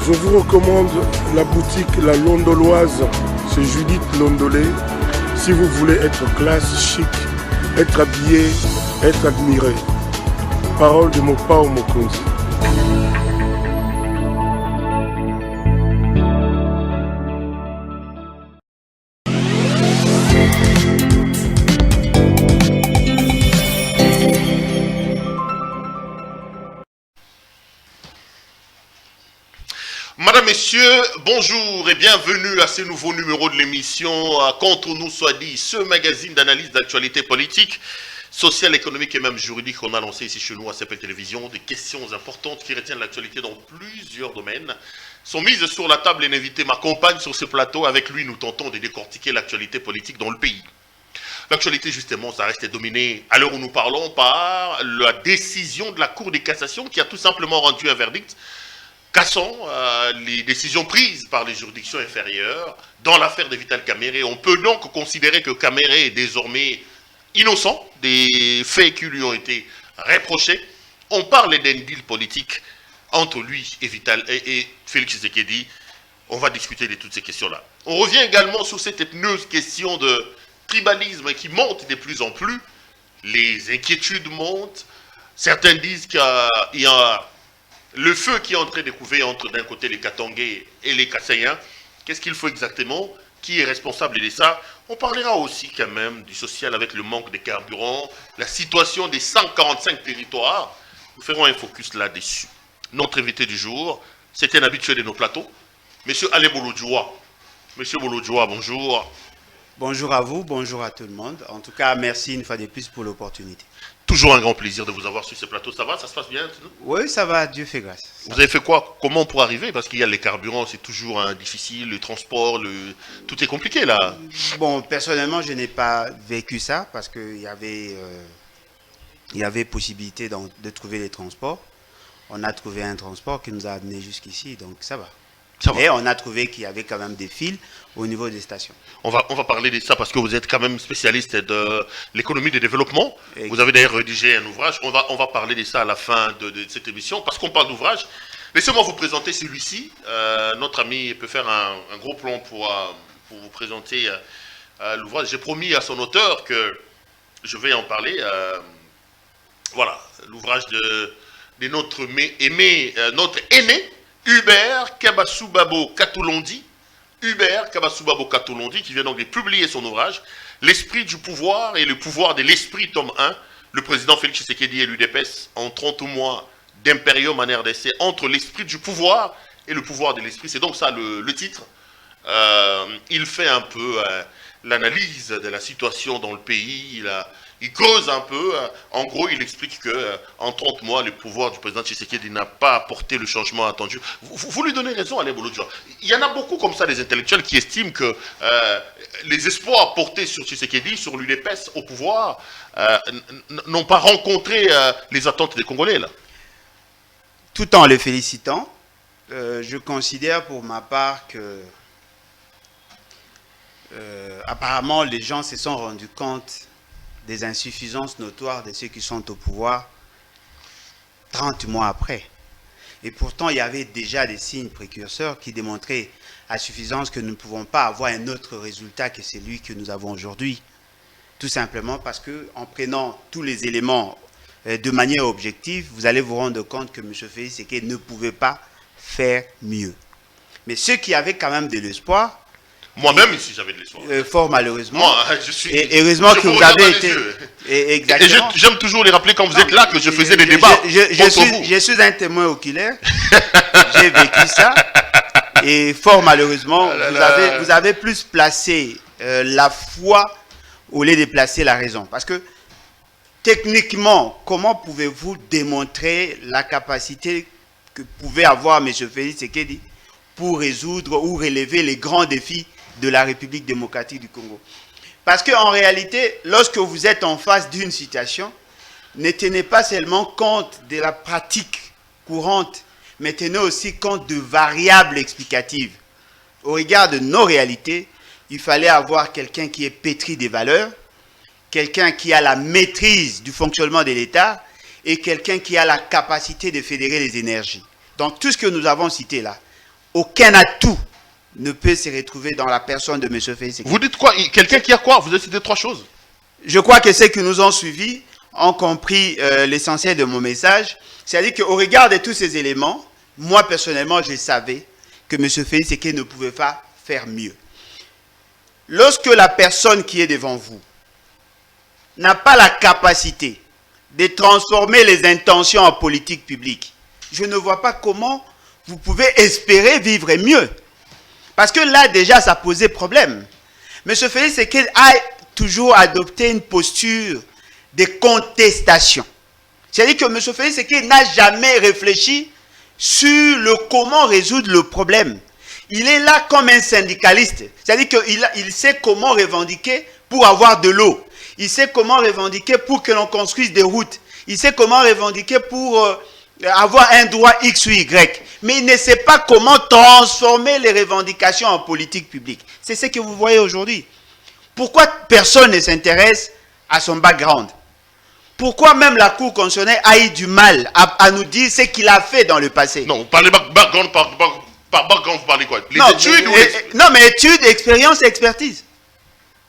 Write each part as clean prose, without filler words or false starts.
Je vous recommande la boutique La Londoloise, c'est Judith Londolé. Si vous voulez être classe, chic, être habillé, être admiré. Parole de Mopao Mokonzi. Madame, Messieurs, bonjour et bienvenue à ce nouveau numéro de l'émission Contre nous soit dit, ce magazine d'analyse d'actualité politique, sociale, économique et même juridique qu'on a lancé ici chez nous à CPL Télévision. Des questions importantes qui retiennent l'actualité dans plusieurs domaines sont mises sur la table et un invité m'accompagne sur ce plateau. Avec lui, nous tentons de décortiquer l'actualité politique dans le pays. L'actualité, justement, ça reste dominé à l'heure où nous parlons par la décision de la Cour de cassation qui a tout simplement rendu un verdict cassant les décisions prises par les juridictions inférieures dans l'affaire de Vital Kamerhe. On peut donc considérer que Kamerhe est désormais innocent des faits qui lui ont été reprochés. On parle d'un deal politique entre lui et et Félix Tshisekedi. On va discuter de toutes ces questions-là. On revient également sur cette épineuse question de tribalisme qui monte de plus en plus. Les inquiétudes montent. Certains disent qu'il y a le feu qui est en train de couver entre d'un côté les Katangais et les Kassayens. Qu'est-ce qu'il faut exactement? Qui est responsable de ça? On parlera aussi quand même du social avec le manque de carburant, la situation des 145 territoires. Nous ferons un focus là-dessus. Notre invité du jour, c'est un habitué de nos plateaux, Monsieur Alain Bolodjoua. Monsieur Bolodjoua, bonjour. Bonjour à vous, bonjour à tout le monde. En tout cas, merci une fois de plus pour l'opportunité. Toujours un grand plaisir de vous avoir sur ce plateau. Ça va? Ça se passe bien? Oui, ça va, Dieu fait grâce. Vous avez fait quoi? Comment pour arriver? Parce qu'il y a les carburants, c'est toujours difficile, le transport, tout est compliqué là. Bon, personnellement, je n'ai pas vécu ça parce qu'il y avait possibilité de trouver les transports. On a trouvé un transport qui nous a amenés jusqu'ici, donc ça va. Et on a trouvé qu'il y avait quand même des fils au niveau des stations. On va parler de ça parce que vous êtes quand même spécialiste de l'économie de développement. Exactement. Vous avez d'ailleurs rédigé un ouvrage. On va parler de ça à la fin de cette émission. Parce qu'on parle d'ouvrage, laissez-moi vous présenter celui-ci. Notre ami peut faire un gros plan pour vous présenter l'ouvrage. J'ai promis à son auteur que je vais en parler. Voilà, l'ouvrage de notre aîné, Hubert Kabassoubabo Katolondi, qui vient donc de publier son ouvrage, L'esprit du pouvoir et le pouvoir de l'esprit, tome 1, le président Félix Tshisekedi et l'UDPS en 30 mois d'impérium en RDC, entre l'esprit du pouvoir et le pouvoir de l'esprit. C'est donc ça le titre. Il fait un peu l'analyse de la situation dans le pays, il creuse un peu. En gros, il explique qu'en 30 mois, le pouvoir du président Tshisekedi n'a pas apporté le changement attendu. Vous lui donnez raison, Alain Bolodjoua. Il y en a beaucoup comme ça, des intellectuels, qui estiment que les espoirs portés sur Tshisekedi, sur l'UDPS au pouvoir, n'ont pas rencontré les attentes des Congolais, là. Tout en le félicitant, je considère pour ma part que apparemment les gens se sont rendus compte des insuffisances notoires de ceux qui sont au pouvoir 30 mois après. Et pourtant, il y avait déjà des signes précurseurs qui démontraient à suffisance que nous ne pouvons pas avoir un autre résultat que celui que nous avons aujourd'hui. Tout simplement parce qu'en prenant tous les éléments de manière objective, vous allez vous rendre compte que M. Félix Tshisekedi ne pouvait pas faire mieux. Mais ceux qui avaient quand même de l'espoir, moi-même, ici, j'avais de l'espoir. Fort malheureusement. Moi, je suis. Et heureusement que vous avez été. Exactement. Et j'aime toujours les rappeler quand vous êtes là que je faisais des débats. Je suis un témoin oculaire. J'ai vécu ça. Et fort malheureusement, vous avez plus placé la foi au lieu de placer la raison. Parce que techniquement, comment pouvez-vous démontrer la capacité que pouvait avoir M. Félix Tshisekedi pour résoudre ou relever les grands défis de la République démocratique du Congo? Parce qu'en réalité, lorsque vous êtes en face d'une situation, ne tenez pas seulement compte de la pratique courante, mais tenez aussi compte de variables explicatives. Au regard de nos réalités, il fallait avoir quelqu'un qui est pétri des valeurs, quelqu'un qui a la maîtrise du fonctionnement de l'État et quelqu'un qui a la capacité de fédérer les énergies. Donc tout ce que nous avons cité là, aucun atout ne peut se retrouver dans la personne de M. Félix Tshisekedi. Vous dites quoi? Quelqu'un qui a quoi? Vous avez cité 3 choses. Je crois que ceux qui nous ont suivis ont compris l'essentiel de mon message. C'est-à-dire qu'au regard de tous ces éléments, moi personnellement, je savais que M. Félix Tshisekedi ne pouvait pas faire mieux. Lorsque la personne qui est devant vous n'a pas la capacité de transformer les intentions en politique publique, je ne vois pas comment vous pouvez espérer vivre mieux. Parce que là, déjà, ça posait problème. M. Félix Tshisekedi a toujours adopté une posture de contestation. C'est-à-dire que M. Félix Tshisekedi n'a jamais réfléchi sur le comment résoudre le problème. Il est là comme un syndicaliste. C'est-à-dire qu'il sait comment revendiquer pour avoir de l'eau. Il sait comment revendiquer pour que l'on construise des routes. Il sait comment revendiquer pour avoir un droit X ou Y. Mais il ne sait pas comment transformer les revendications en politique publique. C'est ce que vous voyez aujourd'hui. Pourquoi personne ne s'intéresse à son background? Pourquoi même la Cour constitutionnelle a eu du mal à nous dire ce qu'il a fait dans le passé? Non, vous parlez background, par background, vous parlez quoi? Les non, études non, mais études, expérience et expertise.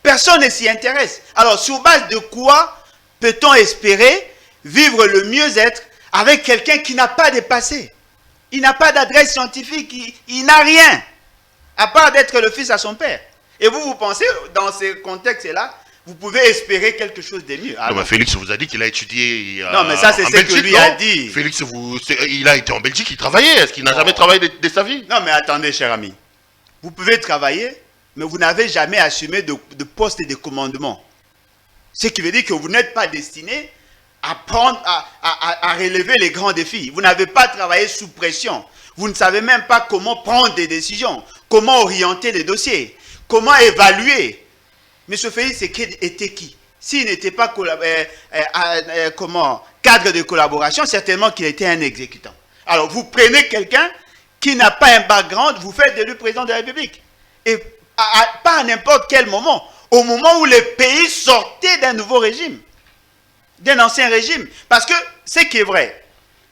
Personne ne s'y intéresse. Alors, sur base de quoi peut-on espérer vivre le mieux-être avec quelqu'un qui n'a pas de passé? Il n'a pas d'adresse scientifique, il n'a rien, à part d'être le fils à son père. Et vous pensez, dans ce contexte-là, vous pouvez espérer quelque chose de mieux. Non, mais Félix vous a dit qu'il a étudié non, mais ça, c'est ce que lui a dit. Félix, il a été en Belgique, il travaillait. Est-ce qu'il n'a jamais travaillé de sa vie? Non, mais attendez, cher ami. Vous pouvez travailler, mais vous n'avez jamais assumé de poste de commandement. Ce qui veut dire que vous n'êtes pas destiné à prendre, à relever les grands défis. Vous n'avez pas travaillé sous pression. Vous ne savez même pas comment prendre des décisions, comment orienter les dossiers, comment évaluer. M. Félix Tshisekedi était qui? S'il n'était pas cadre de collaboration, certainement qu'il était un exécutant. Alors, vous prenez quelqu'un qui n'a pas un background, vous faites de lui président de la République. Et pas à n'importe quel moment. Au moment où le pays sortait d'un nouveau régime, d'un ancien régime. Parce que, ce qui est vrai,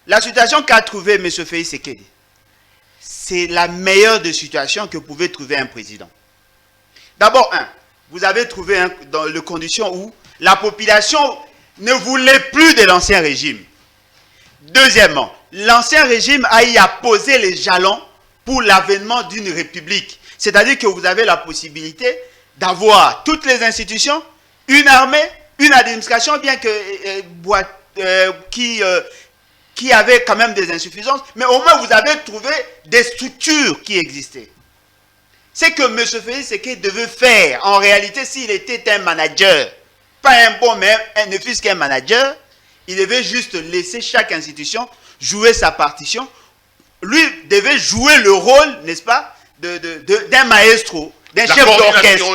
la situation qu'a trouvée M. Félix Tshisekedi, c'est la meilleure des situations que pouvait trouver un président. D'abord, vous avez trouvé dans les conditions où la population ne voulait plus de l'ancien régime. Deuxièmement, l'ancien régime a eu à poser les jalons pour l'avènement d'une république. C'est-à-dire que vous avez la possibilité d'avoir toutes les institutions, une armée, une administration, bien que qui avait quand même des insuffisances, mais au moins vous avez trouvé des structures qui existaient. C'est que M. Félix Tshisekedi devait faire, en réalité, s'il était un manager, pas un bon, mais ne fût-ce qu'un manager, il devait juste laisser chaque institution jouer sa partition. Lui devait jouer le rôle, n'est-ce pas, d'un maestro, d'un chef d'orchestre.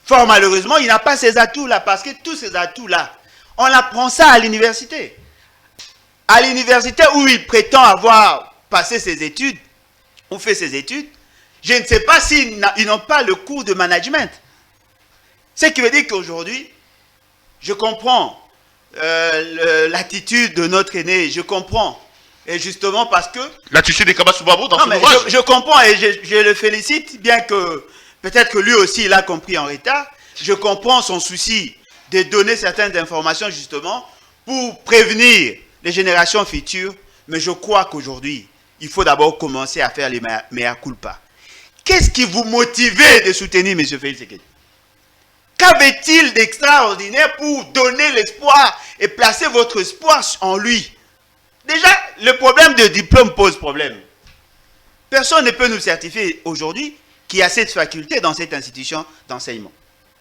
Fort malheureusement, il n'a pas ces atouts-là, parce que tous ces atouts-là, on apprend ça à l'université. À l'université où il prétend avoir passé ses études, ou fait ses études, je ne sais pas s'ils n'ont pas le cours de management. Ce qui veut dire qu'aujourd'hui, je comprends l'attitude de notre aîné, je comprends. Et justement parce que... L'attitude des Kabasubabo dans son ouvrage. Je comprends et je le félicite, bien que peut-être que lui aussi il a compris en retard. Je comprends son souci de donner certaines informations justement pour prévenir les générations futures. Mais je crois qu'aujourd'hui, il faut d'abord commencer à faire les mea culpa. Qu'est-ce qui vous motivait de soutenir M. Félix Tshisekedi? Qu'avait-il d'extraordinaire pour donner l'espoir et placer votre espoir en lui? Déjà, le problème de diplôme pose problème. Personne ne peut nous certifier aujourd'hui qu'il y a cette faculté dans cette institution d'enseignement.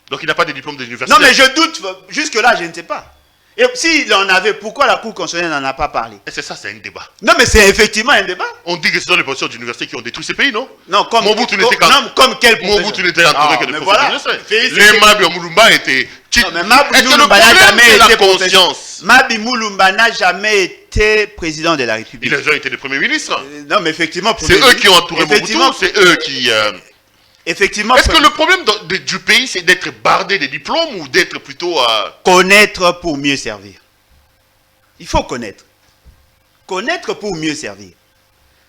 Donc il n'a pas de diplôme de l'université? Non, mais je doute. Jusque-là, je ne sais pas. Et s'il en avait, pourquoi la Cour constitutionnelle n'en a pas parlé? Et c'est ça, c'est un débat. Non, mais c'est effectivement un débat. On dit que ce sont les professeurs d'université qui ont détruit ces pays, non? Non, comme Mobutu n'était entouré que de professeurs d'université. Les Mabi Moulumba étaient... Non, mais Mabi Moulumba n'a jamais été conscience. Mabi Moulumba n'a jamais été président de la République. Ils ont été des premiers ministres. Non, mais effectivement... C'est eux qui ont entouré Mobutu, c'est eux qui... Effectivement. Est-ce que le problème du pays, c'est d'être bardé de diplômes ou d'être plutôt... Connaître pour mieux servir. Il faut connaître. Connaître pour mieux servir.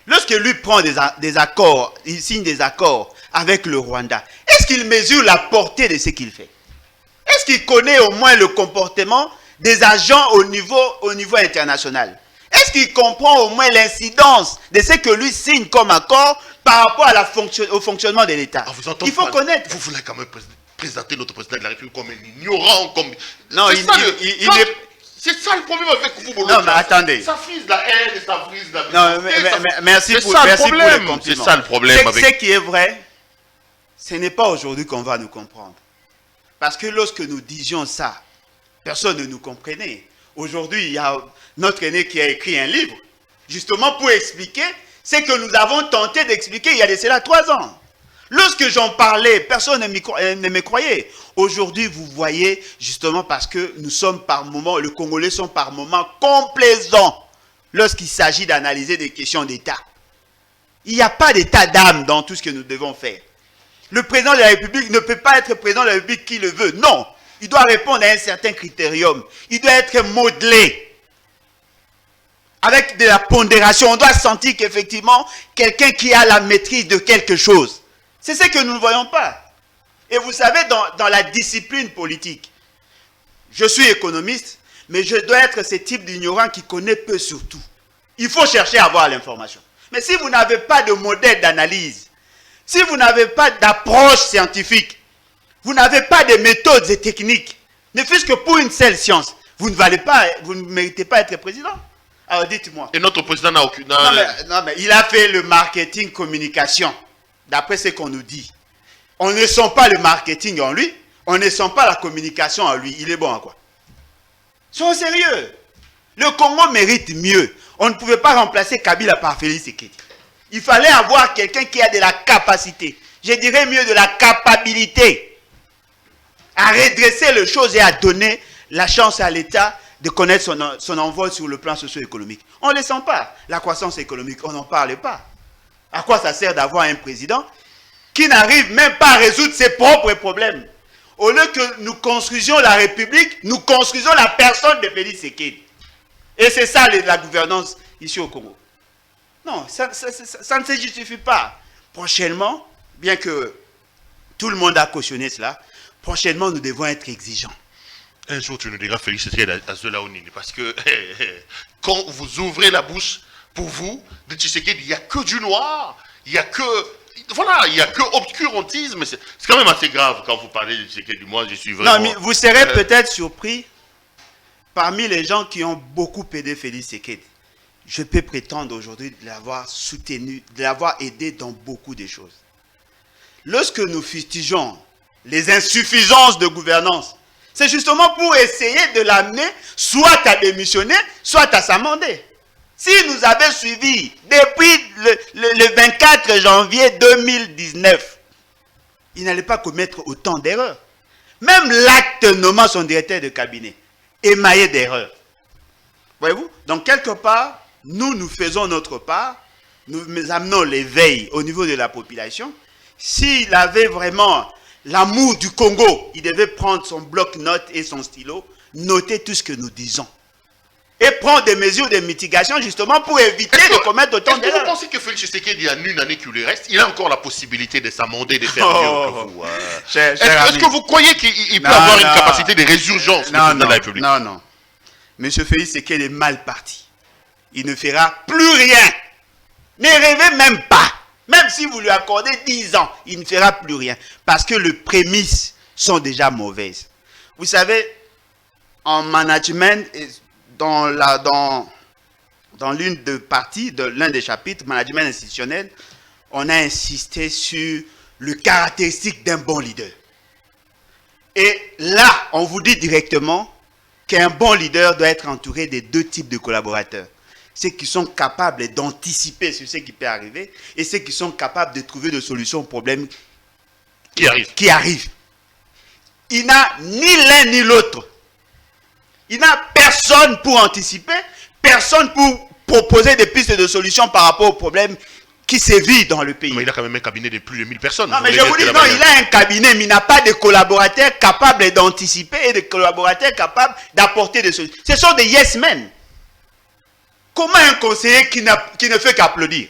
lorsque lui prend des accords, il signe des accords avec le Rwanda, est-ce qu'il mesure la portée de ce qu'il fait? Est-ce qu'il connaît au moins le comportement des agents au niveau international? Est-ce qu'il comprend au moins l'incidence de ce que lui signe comme accord par rapport au fonctionnement de l'État? Il faut connaître. Vous voulez quand même présenter notre président de la République comme un ignorant, comme... Non, c'est ça le problème avec vous, Bolo. Non, mais attendez. Ça frise la haine, ça frise la... Non, merci pour le compliment. C'est ça le problème avec... Ce qui est vrai, ce n'est pas aujourd'hui qu'on va nous comprendre. Parce que lorsque nous disions ça, personne ne nous comprenait. Aujourd'hui, il y a notre aîné qui a écrit un livre, justement pour expliquer ce que nous avons tenté d'expliquer il y a de cela 3 ans. Lorsque j'en parlais, personne ne me croyait. Aujourd'hui, vous voyez, justement parce que nous sommes par moments, les Congolais sont par moments complaisants lorsqu'il s'agit d'analyser des questions d'État. Il n'y a pas d'état d'âme dans tout ce que nous devons faire. Le président de la République ne peut pas être président de la République qui le veut. Non, il doit répondre à un certain critérium. Il doit être modelé. Avec de la pondération, on doit sentir qu'effectivement, quelqu'un qui a la maîtrise de quelque chose. C'est ce que nous ne voyons pas. Et vous savez, dans la discipline politique, je suis économiste, mais je dois être ce type d'ignorant qui connaît peu sur tout. Il faut chercher à avoir l'information. Mais si vous n'avez pas de modèle d'analyse, si vous n'avez pas d'approche scientifique, vous n'avez pas de méthodes et techniques, ne fût-ce que pour une seule science, vous ne méritez pas être président. Alors dites-moi. Et notre président n'a aucune... Non, mais il a fait le marketing communication, d'après ce qu'on nous dit. On ne sent pas le marketing en lui, on ne sent pas la communication en lui. Il est bon à quoi? Soyons sérieux. Le Congo mérite mieux. On ne pouvait pas remplacer Kabila par Félix Tshisekedi. Il fallait avoir quelqu'un qui a de la capacité. Je dirais mieux de la capacité à redresser les choses et à donner la chance à l'État de connaître son envol sur le plan socio-économique. On ne le sent pas. La croissance économique, on n'en parle pas. À quoi ça sert d'avoir un président qui n'arrive même pas à résoudre ses propres problèmes? Au lieu que nous construisions la République, nous construisons la personne de Félix Tshisekedi. Et c'est ça la gouvernance ici au Congo. Non, ça ne se justifie pas. Prochainement, bien que tout le monde a cautionné cela, prochainement nous devons être exigeants. Un jour tu nous diras Félix Tshisekedi à Zelaonini, parce que quand vous ouvrez la bouche, pour vous, de Tshisekedi, il n'y a que du noir, il n'y a que... Voilà, il n'y a que obscurantisme. C'est quand même assez grave quand vous parlez de Tshisekedi. Moi, je suis vraiment... Non, mais vous serez peut-être surpris, parmi les gens qui ont beaucoup aidé Félix Tshisekedi, je peux prétendre aujourd'hui de l'avoir soutenu, de l'avoir aidé dans beaucoup de choses. Lorsque nous fustigeons les insuffisances de gouvernance, c'est justement pour essayer de l'amener soit à démissionner, soit à s'amender. Si nous avait suivi depuis le 24 janvier 2019, il n'allait pas commettre autant d'erreurs. Même l'acte nommant son directeur de cabinet, émaillé d'erreurs. Voyez-vous? Donc quelque part, nous faisons notre part, nous amenons l'éveil au niveau de la population. S'il avait vraiment l'amour du Congo, il devait prendre son bloc-notes et son stylo, noter tout ce que nous disons. Et prendre des mesures de mitigation justement pour éviter de commettre autant d'erreurs. Est-ce que vous pensez que Félix Tshisekedi, il y a une année qui lui reste, il a encore la possibilité de s'amender, de faire mieux que vous? Est-ce que vous croyez qu'il peut avoir une capacité de résurgence dans la République? Non. Monsieur Félix Tshisekedi est mal parti. Il ne fera plus rien. Ne rêvez même pas. Même si vous lui accordez 10 ans, il ne fera plus rien. Parce que les prémices sont déjà mauvaises. Vous savez, en management... Dans l'une des parties, de l'un des chapitres, management institutionnel, on a insisté sur le caractéristique d'un bon leader. Et là, on vous dit directement qu'un bon leader doit être entouré de 2 types de collaborateurs. Ceux qui sont capables d'anticiper sur ce qui peut arriver et ceux qui sont capables de trouver des solutions aux problèmes qui arrivent. Il n'a ni l'un ni l'autre. Il n'a personne pour anticiper, personne pour proposer des pistes de solutions par rapport aux problèmes qui sévissent dans le pays. Mais il a quand même un cabinet de plus de 1000 personnes. Non, mais je vous dis, non, il a un cabinet, mais il n'a pas de collaborateurs capables d'anticiper et de collaborateurs capables d'apporter des solutions. Ce sont des yes men. Comment un conseiller qui ne fait qu'applaudir?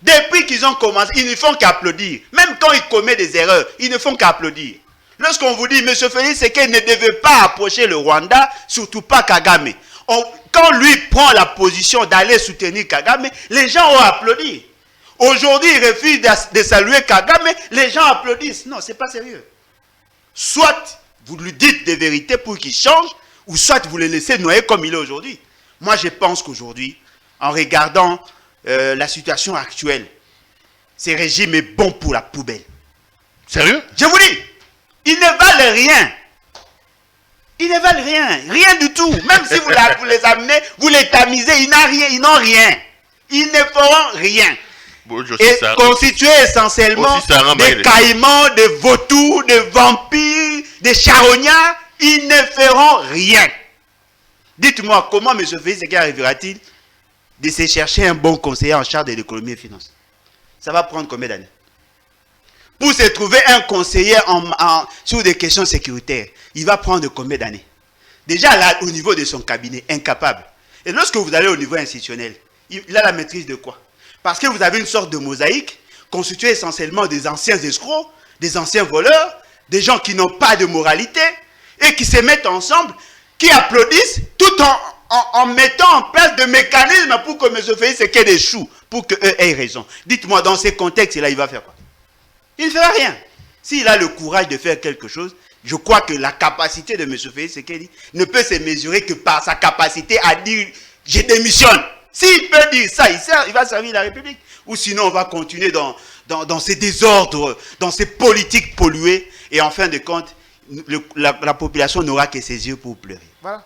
Depuis qu'ils ont commencé, ils ne font qu'applaudir. Même quand ils commettent des erreurs, ils ne font qu'applaudir. Lorsqu'on vous dit, M. Félix Tshisekedi ne devait pas approcher le Rwanda, surtout pas Kagame. Quand lui prend la position d'aller soutenir Kagame, les gens ont applaudi. Aujourd'hui, il refuse de saluer Kagame, les gens applaudissent. Non, ce n'est pas sérieux. Soit vous lui dites des vérités pour qu'il change, ou soit vous le laissez noyer comme il est aujourd'hui. Moi, je pense qu'aujourd'hui, en regardant la situation actuelle, ce régime est bon pour la poubelle. Sérieux? Je vous dis, ils ne valent rien. Ils ne valent rien. Rien du tout. Même si vous les amenez, vous les tamisez, ils n'ont rien. Ils ne feront rien. Bon, Et constitués essentiellement des caïmans, des vautours, des vampires, des charognards, ils ne feront rien. Dites-moi, comment M. Félix Tshisekedi arrivera-t-il de se chercher un bon conseiller en charge de l'économie et des finances? Ça va prendre combien d'années? Pour se trouver un conseiller sur des questions sécuritaires, il va prendre combien d'années? Déjà là, au niveau de son cabinet, incapable. Et lorsque vous allez au niveau institutionnel, il a la maîtrise de quoi? Parce que vous avez une sorte de mosaïque constituée essentiellement des anciens escrocs, des anciens voleurs, des gens qui n'ont pas de moralité et qui se mettent ensemble, qui applaudissent tout en mettant en place des mécanismes pour que M. Félix Tshisekedi échoue, pour qu'eux aient raison. Dites-moi, dans ces contextes-là, il va faire quoi? Il ne fera rien. S'il a le courage de faire quelque chose, je crois que la capacité de M. Félix Tshisekedi ne peut se mesurer que par sa capacité à dire « je démissionne ». S'il peut dire ça, il va servir la République. Ou sinon, on va continuer dans ces désordres, dans ces politiques polluées. Et en fin de compte, la population n'aura que ses yeux pour pleurer. Voilà.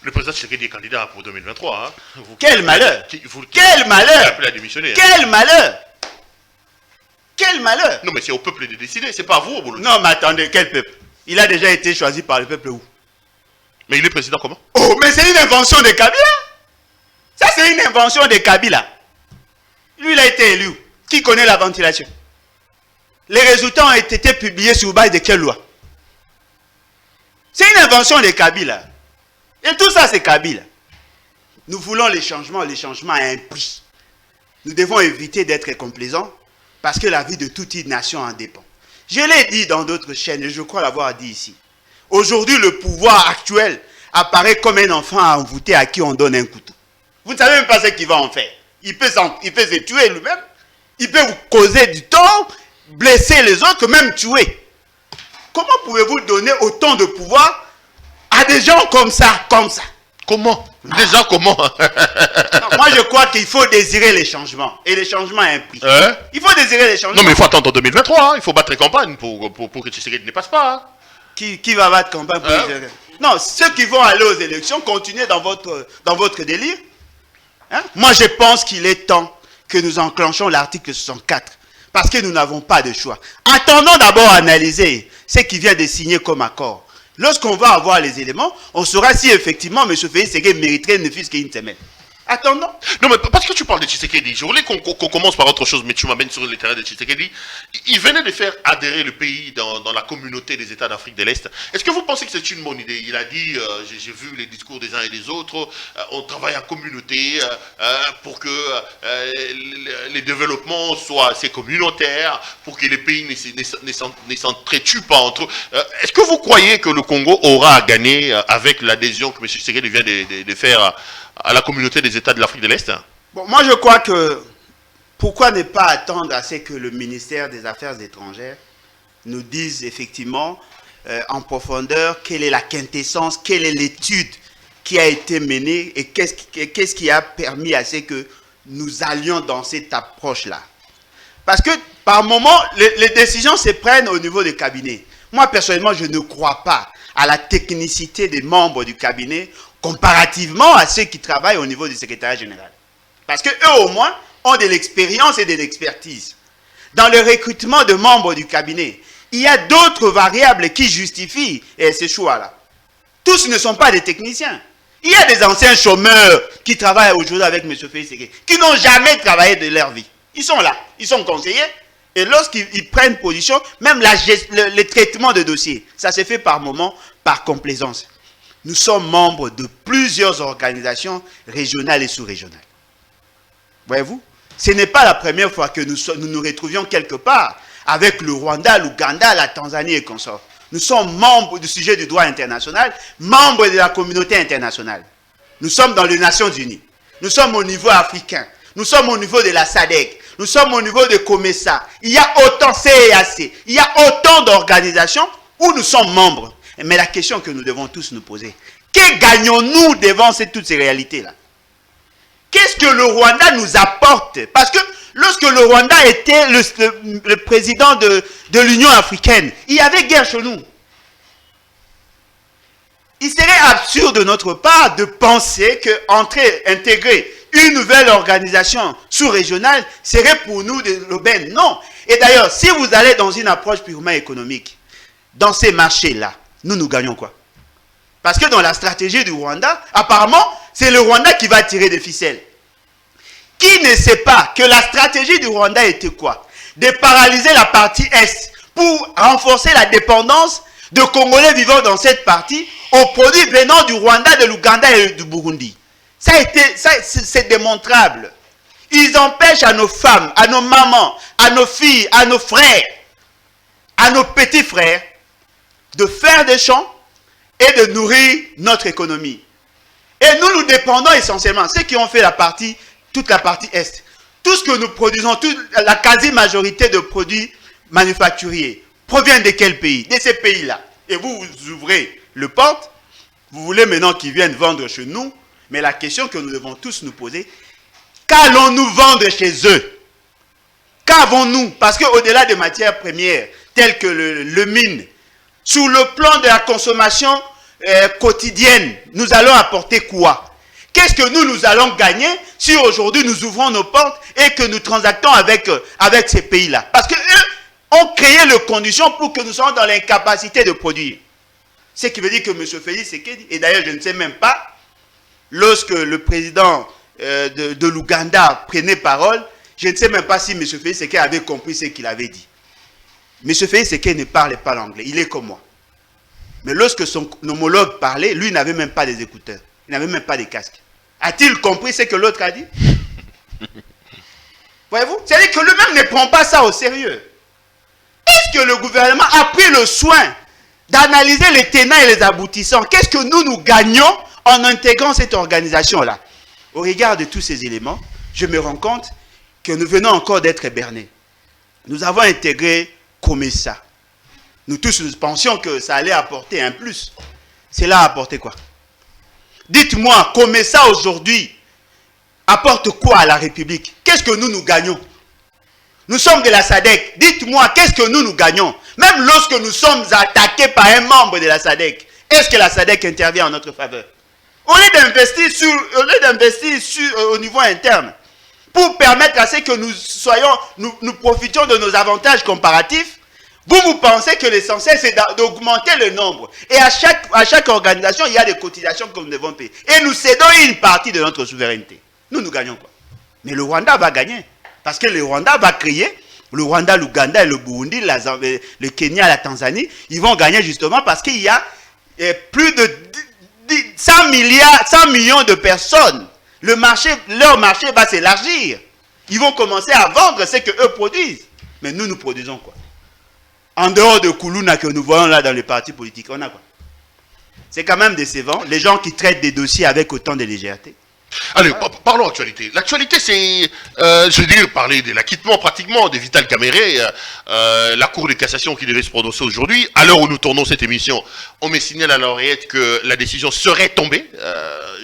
Le président Tshisekedi est candidat pour 2023. Hein. Quel malheur! Quel malheur! Quel malheur! Quel malheur! Non, mais c'est au peuple de décider, c'est pas à vous, Obolo. Non, mais attendez, quel peuple? Il a déjà été choisi par le peuple où? Mais il est président comment? Oh, mais c'est une invention de Kabila! Ça, c'est une invention de Kabila. Lui, il a été élu. Qui connaît la ventilation? Les résultats ont été publiés sur base de quelle loi? C'est une invention de Kabila. Et tout ça, c'est Kabila. Nous voulons les changements a un prix. Nous devons éviter d'être complaisants parce que la vie de toute une nation en dépend. Je l'ai dit dans d'autres chaînes et je crois l'avoir dit ici. Aujourd'hui, le pouvoir actuel apparaît comme un enfant envoûté à qui on donne un couteau. Vous ne savez même pas ce qu'il va en faire. Il peut se tuer lui-même. Il peut vous causer du tort, blesser les autres, même tuer. Comment pouvez-vous donner autant de pouvoir à des gens comme ça, Comment? Déjà comment? Non, moi je crois qu'il faut désirer les changements. Et les changements impliquent. Il faut désirer les changements. Non mais il faut attendre en 2023. Hein. Il faut battre campagne pour que Tshisekedi ne passe pas. Hein. Qui va battre campagne pour Non, ceux qui vont aller aux élections, continuez dans votre délire. Hein? Moi je pense qu'il est temps que nous enclenchons l'article 64. Parce que nous n'avons pas de choix. Attendons d'abord à analyser ce qui vient de signer comme accord. Lorsqu'on va avoir les éléments, on saura si effectivement M. Félix Tshisekedi mériterait ne fût-ce qu'une semaine. Attendons. Non, mais parce que tu parles de Tshisekedi, je voulais qu'on commence par autre chose, mais tu m'amènes sur le terrain de Tshisekedi. Il venait de faire adhérer le pays dans la communauté des États d'Afrique de l'Est. Est-ce que vous pensez que c'est une bonne idée? Il a dit, j'ai vu les discours des uns et des autres, on travaille en communauté pour que les développements soient assez communautaires, pour que les pays ne s'entretuent pas entre eux. Est-ce que vous croyez que le Congo aura à gagner avec l'adhésion que M. Tshisekedi vient de faire à la communauté des États de l'Afrique de l'Est? Bon, moi je crois que pourquoi ne pas attendre à ce que le ministère des Affaires étrangères nous dise effectivement en profondeur quelle est la quintessence, quelle est l'étude qui a été menée et qu'est-ce qui a permis à ce que nous allions dans cette approche-là. Parce que par moment, les décisions se prennent au niveau des cabinets. Moi personnellement, je ne crois pas à la technicité des membres du cabinet comparativement à ceux qui travaillent au niveau du secrétariat général. Parce qu'eux, au moins, ont de l'expérience et de l'expertise. Dans le recrutement de membres du cabinet, il y a d'autres variables qui justifient ces choix-là. Tous ne sont pas des techniciens. Il y a des anciens chômeurs qui travaillent aujourd'hui avec M. Félix Tshisekedi, qui n'ont jamais travaillé de leur vie. Ils sont là, ils sont conseillers, et lorsqu'ils prennent position, même le traitement de dossiers, ça se fait par moment, par complaisance. Nous sommes membres de plusieurs organisations régionales et sous-régionales. Voyez-vous? Ce n'est pas la première fois que nous nous retrouvions quelque part avec le Rwanda, l'Ouganda, la Tanzanie et consorts. Nous sommes membres du sujet du droit international, membres de la communauté internationale. Nous sommes dans les Nations Unies. Nous sommes au niveau africain. Nous sommes au niveau de la SADC. Nous sommes au niveau de COMESA. Il y a autant CEAC. Il y a autant d'organisations où nous sommes membres. Mais la question que nous devons tous nous poser, que gagnons-nous devant toutes ces réalités-là? Qu'est-ce que le Rwanda nous apporte? Parce que lorsque le Rwanda était le président de l'Union africaine, il y avait guerre chez nous. Il serait absurde de notre part de penser qu'intégrer une nouvelle organisation sous-régionale serait pour nous de l'aubaine. Non. Et d'ailleurs, si vous allez dans une approche purement économique, dans ces marchés-là, nous gagnons quoi? Parce que dans la stratégie du Rwanda, apparemment, c'est le Rwanda qui va tirer des ficelles. Qui ne sait pas que la stratégie du Rwanda était quoi? De paralyser la partie Est pour renforcer la dépendance de Congolais vivant dans cette partie aux produits venant du Rwanda, de l'Ouganda et du Burundi. C'est démontrable. Ils empêchent à nos femmes, à nos mamans, à nos filles, à nos frères, à nos petits frères de faire des champs et de nourrir notre économie. Et nous dépendons essentiellement, ceux qui ont fait toute la partie Est. Tout ce que nous produisons, la quasi-majorité de produits manufacturiers provient de quel pays? De ces pays-là. Et vous ouvrez le porte, vous voulez maintenant qu'ils viennent vendre chez nous, mais la question que nous devons tous nous poser, qu'allons-nous vendre chez eux? Qu'avons-nous? Parce qu'au-delà des matières premières, telles que le mine, sur le plan de la consommation quotidienne, nous allons apporter quoi? Qu'est-ce que nous allons gagner si aujourd'hui nous ouvrons nos portes et que nous transactons avec ces pays-là? Parce qu'eux ont créé les conditions pour que nous soyons dans l'incapacité de produire. Ce qui veut dire que M. Félix Tshisekedi, et d'ailleurs je ne sais même pas, lorsque le président de l'Ouganda prenait parole, je ne sais même pas si M. Félix Tshisekedi avait compris ce qu'il avait dit. M. Félix Tshisekedi ne parlait pas l'anglais, il est comme moi. Mais lorsque son homologue parlait, lui n'avait même pas des écouteurs, il n'avait même pas des casques. A-t-il compris ce que l'autre a dit? Voyez-vous? C'est-à-dire que lui-même ne prend pas ça au sérieux. Est-ce que le gouvernement a pris le soin d'analyser les tenants et les aboutissants? Qu'est-ce que nous gagnons en intégrant cette organisation-là? Au regard de tous ces éléments, je me rends compte que nous venons encore d'être bernés. Nous avons intégré COMESA. Nous tous nous pensions que ça allait apporter un plus. Cela a apporté quoi? Dites-moi, COMESA aujourd'hui apporte quoi à la République? Qu'est-ce que nous gagnons? Nous sommes de la SADC. Dites-moi, qu'est-ce que nous gagnons? Même lorsque nous sommes attaqués par un membre de la SADC, est-ce que la SADC intervient en notre faveur? Au lieu d'investir au niveau interne, pour permettre à ce que nous profitions de nos avantages comparatifs, vous pensez que l'essentiel c'est d'augmenter le nombre. Et à chaque organisation, il y a des cotisations que nous devons payer. Et nous cédons une partie de notre souveraineté. Nous gagnons quoi? Mais le Rwanda va gagner. Parce que le Rwanda va créer, le Rwanda, l'Ouganda et le Burundi, le Kenya, la Tanzanie, ils vont gagner justement parce qu'il y a plus de 100 millions de personnes. Leur marché va s'élargir. Ils vont commencer à vendre ce qu'eux produisent. Mais nous produisons quoi? En dehors de Koulouna que nous voyons là dans les partis politiques, on a quoi? C'est quand même décevant. Les gens qui traitent des dossiers avec autant de légèreté. Allez, parlons actualité. L'actualité, c'est, je veux dire, parler de l'acquittement pratiquement de Vital Kamerhe, la Cour de cassation qui devait se prononcer aujourd'hui. À l'heure où nous tournons cette émission, on me signale à l'oreillette que la décision serait tombée.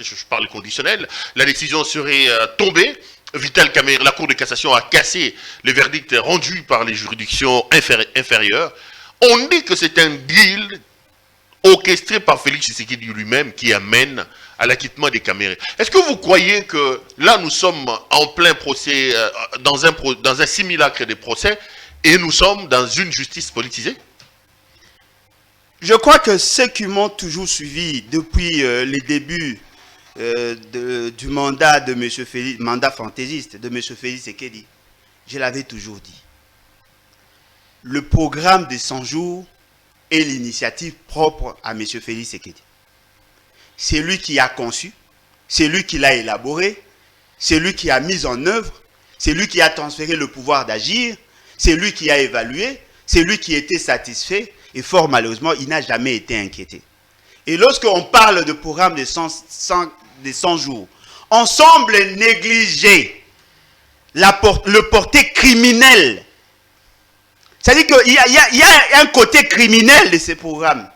Je parle conditionnel. La décision serait tombée. Vital Kamerhe, la Cour de cassation a cassé le verdict rendu par les juridictions inférieures. On dit que c'est un deal orchestré par Félix Tshisekedi lui-même qui amène à l'acquittement des Kamerhe. Est-ce que vous croyez que là nous sommes en plein procès, dans un simulacre des procès, et nous sommes dans une justice politisée? Je crois que ceux qui m'ont toujours suivi depuis les débuts du mandat de M. Félix, mandat fantaisiste de M. Félix Tshisekedi, je l'avais toujours dit. Le programme des 100 jours est l'initiative propre à M. Félix Tshisekedi. C'est lui qui a conçu, c'est lui qui l'a élaboré, c'est lui qui a mis en œuvre, C'est lui qui a transféré le pouvoir d'agir, c'est lui qui a évalué, c'est lui qui était satisfait, et fort malheureusement, il n'a jamais été inquiété. Et lorsqu'on parle de programme de 100 jours, on semble négliger le porté criminel. C'est-à-dire qu'il y a un côté criminel de ces programmes.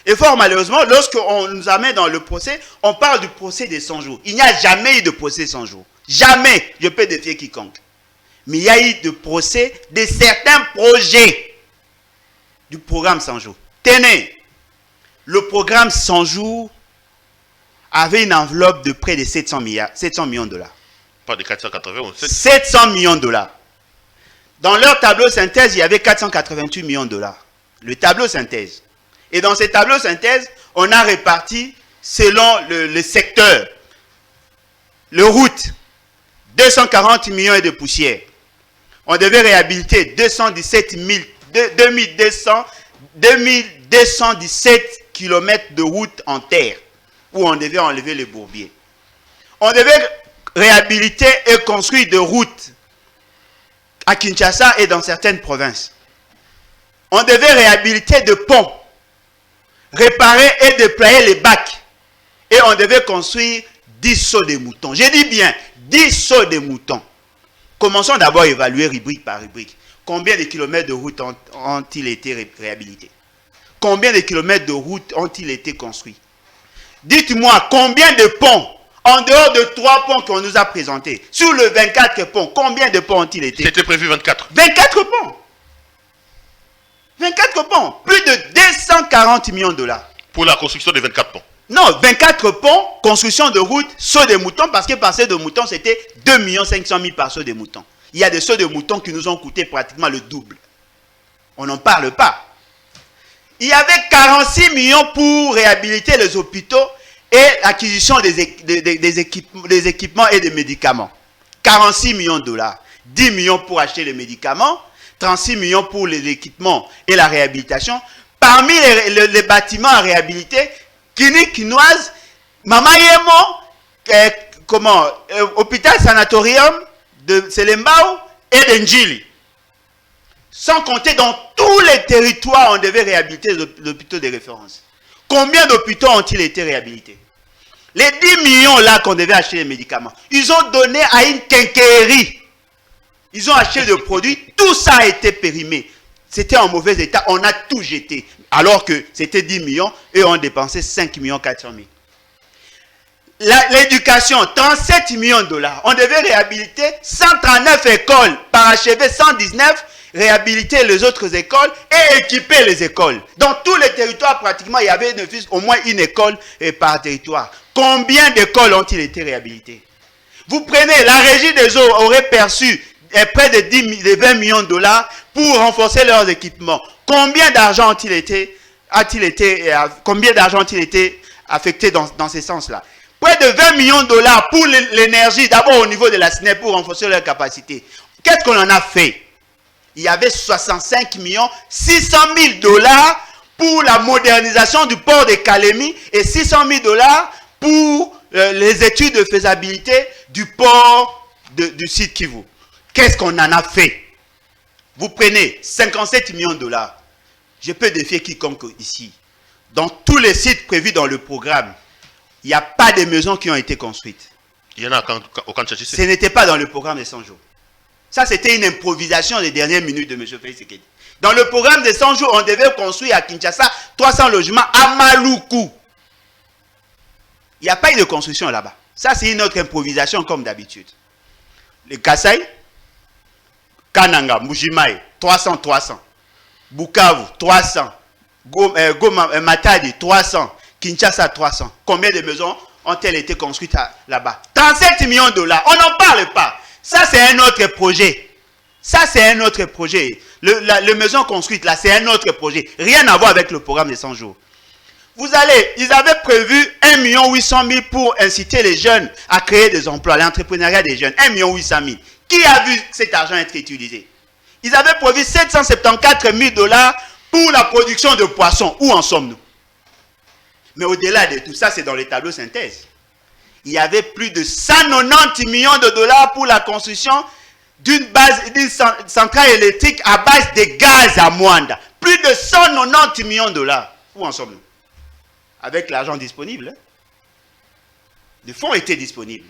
Et fort malheureusement, lorsqu'on nous amène dans le procès, on parle du procès des 100 jours. Il n'y a jamais eu de procès 100 jours. Jamais, je peux défier quiconque. Mais il y a eu de procès de certains projets du programme 100 jours. Tenez, le programme 100 jours avait une enveloppe de près de 700 millions de dollars. Pas de 480 700 millions de dollars. Dans leur tableau synthèse, il y avait 488 millions de dollars. Le tableau synthèse. Et dans ces tableaux synthèse, on a réparti selon le secteur. Le route, 240 millions et de poussière. On devait réhabiliter 2217 km de route en terre, où on devait enlever les bourbiers. On devait réhabiliter et construire des routes à Kinshasa et dans certaines provinces. On devait réhabiliter des ponts, réparer et déployer les bacs. Et on devait construire 10 sauts de moutons. J'ai dit bien, 10 sauts de moutons. Commençons d'abord à évaluer rubrique par rubrique. Combien de kilomètres de route ont-ils été réhabilités? Combien de kilomètres de route ont-ils été construits? Dites-moi, combien de ponts, en dehors de 3 ponts qu'on nous a présentés, sur le 24 ponts, combien de ponts ont-ils été? C'était prévu 24. 24 ponts. 24 ponts. Plus de 240 millions de dollars. Pour la construction de 24 ponts. Non, 24 ponts, construction de route, saut de moutons, parce que par saut de moutons, c'était 2 500 000 par saut de moutons. Il y a des sauts de moutons qui nous ont coûté pratiquement le double. On n'en parle pas. Il y avait 46 millions pour réhabiliter les hôpitaux et l'acquisition des équipements et des médicaments. 46 millions de dollars. 10 millions pour acheter les médicaments, 36 millions pour les équipements et la réhabilitation. Parmi les bâtiments à réhabiliter, Kini Kinoise, Mama Yemo, hôpital sanatorium de Selembao et d'Enjili. Sans compter dans tous les territoires, on devait réhabiliter les hôpitaux de référence. Combien d'hôpitaux ont-ils été réhabilités? Les 10 millions là qu'on devait acheter les médicaments, ils ont donné à une quincaillerie. Ils ont acheté des produits, tout ça a été périmé. C'était en mauvais état, on a tout jeté. Alors que c'était 10 millions et on dépensait 5 400 000. L'éducation, 37 millions de dollars. On devait réhabiliter 139 écoles, parachever 119, réhabiliter les autres écoles et équiper les écoles. Dans tous les territoires, pratiquement, il y avait au moins une école par territoire. Combien d'écoles ont-ils été réhabilitées? Vous prenez, la régie des eaux aurait perçu près de 20 millions de dollars pour renforcer leurs équipements. Combien d'argent ont-ils été affectés dans ce sens-là? Près de 20 millions de dollars pour l'énergie, d'abord au niveau de la SNEP pour renforcer leur capacité. Qu'est-ce qu'on en a fait? Il y avait 65 600 000 dollars pour la modernisation du port de Kalemi et 600 000 dollars pour les études de faisabilité du port du site Kivu. Qu'est-ce qu'on en a fait? Vous prenez 57 millions de dollars. Je peux défier quiconque ici. Dans tous les sites prévus dans le programme, il n'y a pas de maisons qui ont été construites. Il y en a au Kanshasa. Ce n'était pas dans le programme des 100 jours. Ça, c'était une improvisation des dernières minutes de M. Félix Tshisekedi. Dans le programme des 100 jours, on devait construire à Kinshasa 300 logements à Maluku. Il n'y a pas eu de construction là-bas. Ça, c'est une autre improvisation comme d'habitude. Le Kasai, Kananga, Mbujimaï, 300. Bukavu, 300. Goma, Matadi, 300. Kinshasa, 300. Combien de maisons ont-elles été construites là-bas? 37 millions de dollars. On n'en parle pas. Ça, c'est un autre projet. Ça, c'est un autre projet. Les maisons construites, là, c'est un autre projet. Rien à voir avec le programme des 100 jours. Ils avaient prévu 1 800 000 pour inciter les jeunes à créer des emplois, l'entrepreneuriat des jeunes. 1 800 000. Qui a vu cet argent être utilisé? Ils avaient prévu 774 000 dollars pour la production de poissons. Où en sommes-nous? Mais au-delà de tout ça, c'est dans les tableaux synthèse. Il y avait plus de 190 millions de dollars pour la construction d'une centrale électrique à base de gaz à Mwanda. Plus de 190 millions de dollars. Où en sommes-nous? Avec l'argent disponible. Les fonds étaient disponibles.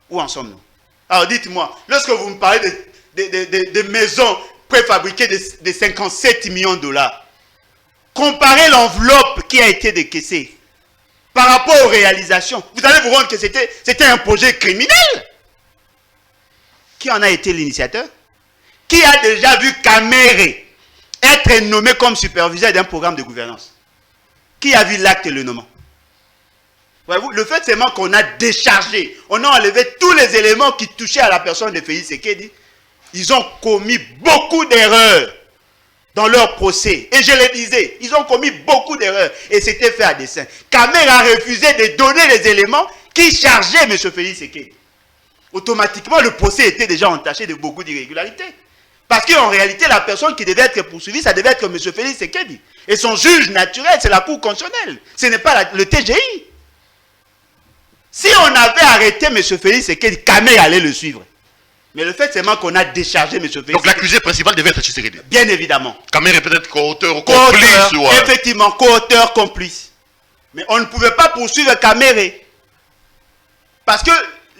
Où en sommes-nous? Alors dites-moi, lorsque vous me parlez de maisons préfabriquées de 57 millions de dollars, comparez l'enveloppe qui a été décaissée par rapport aux réalisations, vous allez vous rendre que c'était un projet criminel. Qui en a été l'initiateur? Qui a déjà vu Kamere être nommé comme superviseur d'un programme de gouvernance? Qui a vu l'acte et le nommant? Voyez-vous, le fait seulement qu'on a déchargé, on a enlevé tous les éléments qui touchaient à la personne de Félix Tshisekedi. Ils ont commis beaucoup d'erreurs dans leur procès. Et je le disais, ils ont commis beaucoup d'erreurs. Et c'était fait à dessein. Kamere a refusé de donner les éléments qui chargeaient M. Félix Tshisekedi. Automatiquement, le procès était déjà entaché de beaucoup d'irrégularités. Parce qu'en réalité, la personne qui devait être poursuivie, ça devait être M. Félix Tshisekedi. Et son juge naturel, c'est la Cour constitutionnelle. Ce n'est pas le TGI. Si on avait arrêté M. Félix Tshisekedi, Kamere allait le suivre. Mais le fait seulement qu'on a déchargé M. Félix. Donc l'accusé principal devait être Tshisekedi. Bien évidemment. Kamere est peut-être co-auteur ou complice. Effectivement, co-auteur, complice. Mais on ne pouvait pas poursuivre Kamere. Parce que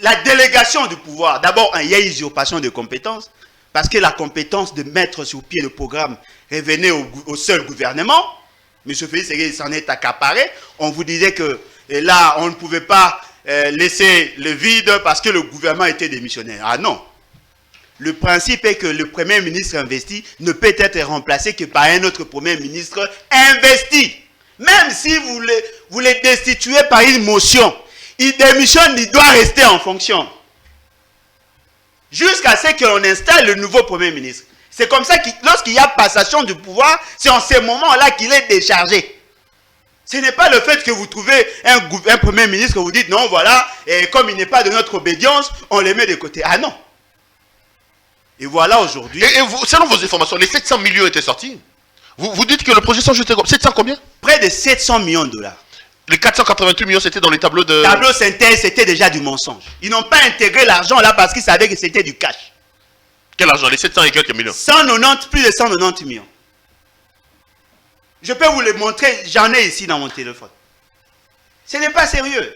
la délégation du pouvoir, d'abord, il y a usurpation de compétences. Parce que la compétence de mettre sur pied le programme revenait au seul gouvernement. M. Félix Tshisekedi s'en est accaparé. On vous disait que là, on ne pouvait pas laisser le vide parce que le gouvernement était démissionnaire. Ah non. Le principe est que le Premier ministre investi ne peut être remplacé que par un autre Premier ministre investi. Même si vous les destituez par une motion, il démissionne, il doit rester en fonction. Jusqu'à ce qu'on installe le nouveau Premier ministre. C'est comme ça que lorsqu'il y a passation du pouvoir, c'est en ces moments-là qu'il est déchargé. Ce n'est pas le fait que vous trouvez un Premier ministre que vous dites non, voilà, et comme il n'est pas de notre obédience, on les met de côté. Ah non. Et voilà aujourd'hui. Et vous, selon vos informations, les 700 millions étaient sortis. Vous dites que le projet sans jeté 700 combien? Près de 700 millions de dollars. Les 488 millions, c'était dans les tableaux de... Tableau synthèse, c'était déjà du mensonge. Ils n'ont pas intégré l'argent là parce qu'ils savaient que c'était du cash. Quel argent? Les 700 et quelques millions? 190, plus de 190 millions. Je peux vous le montrer, j'en ai ici dans mon téléphone. Ce n'est pas sérieux.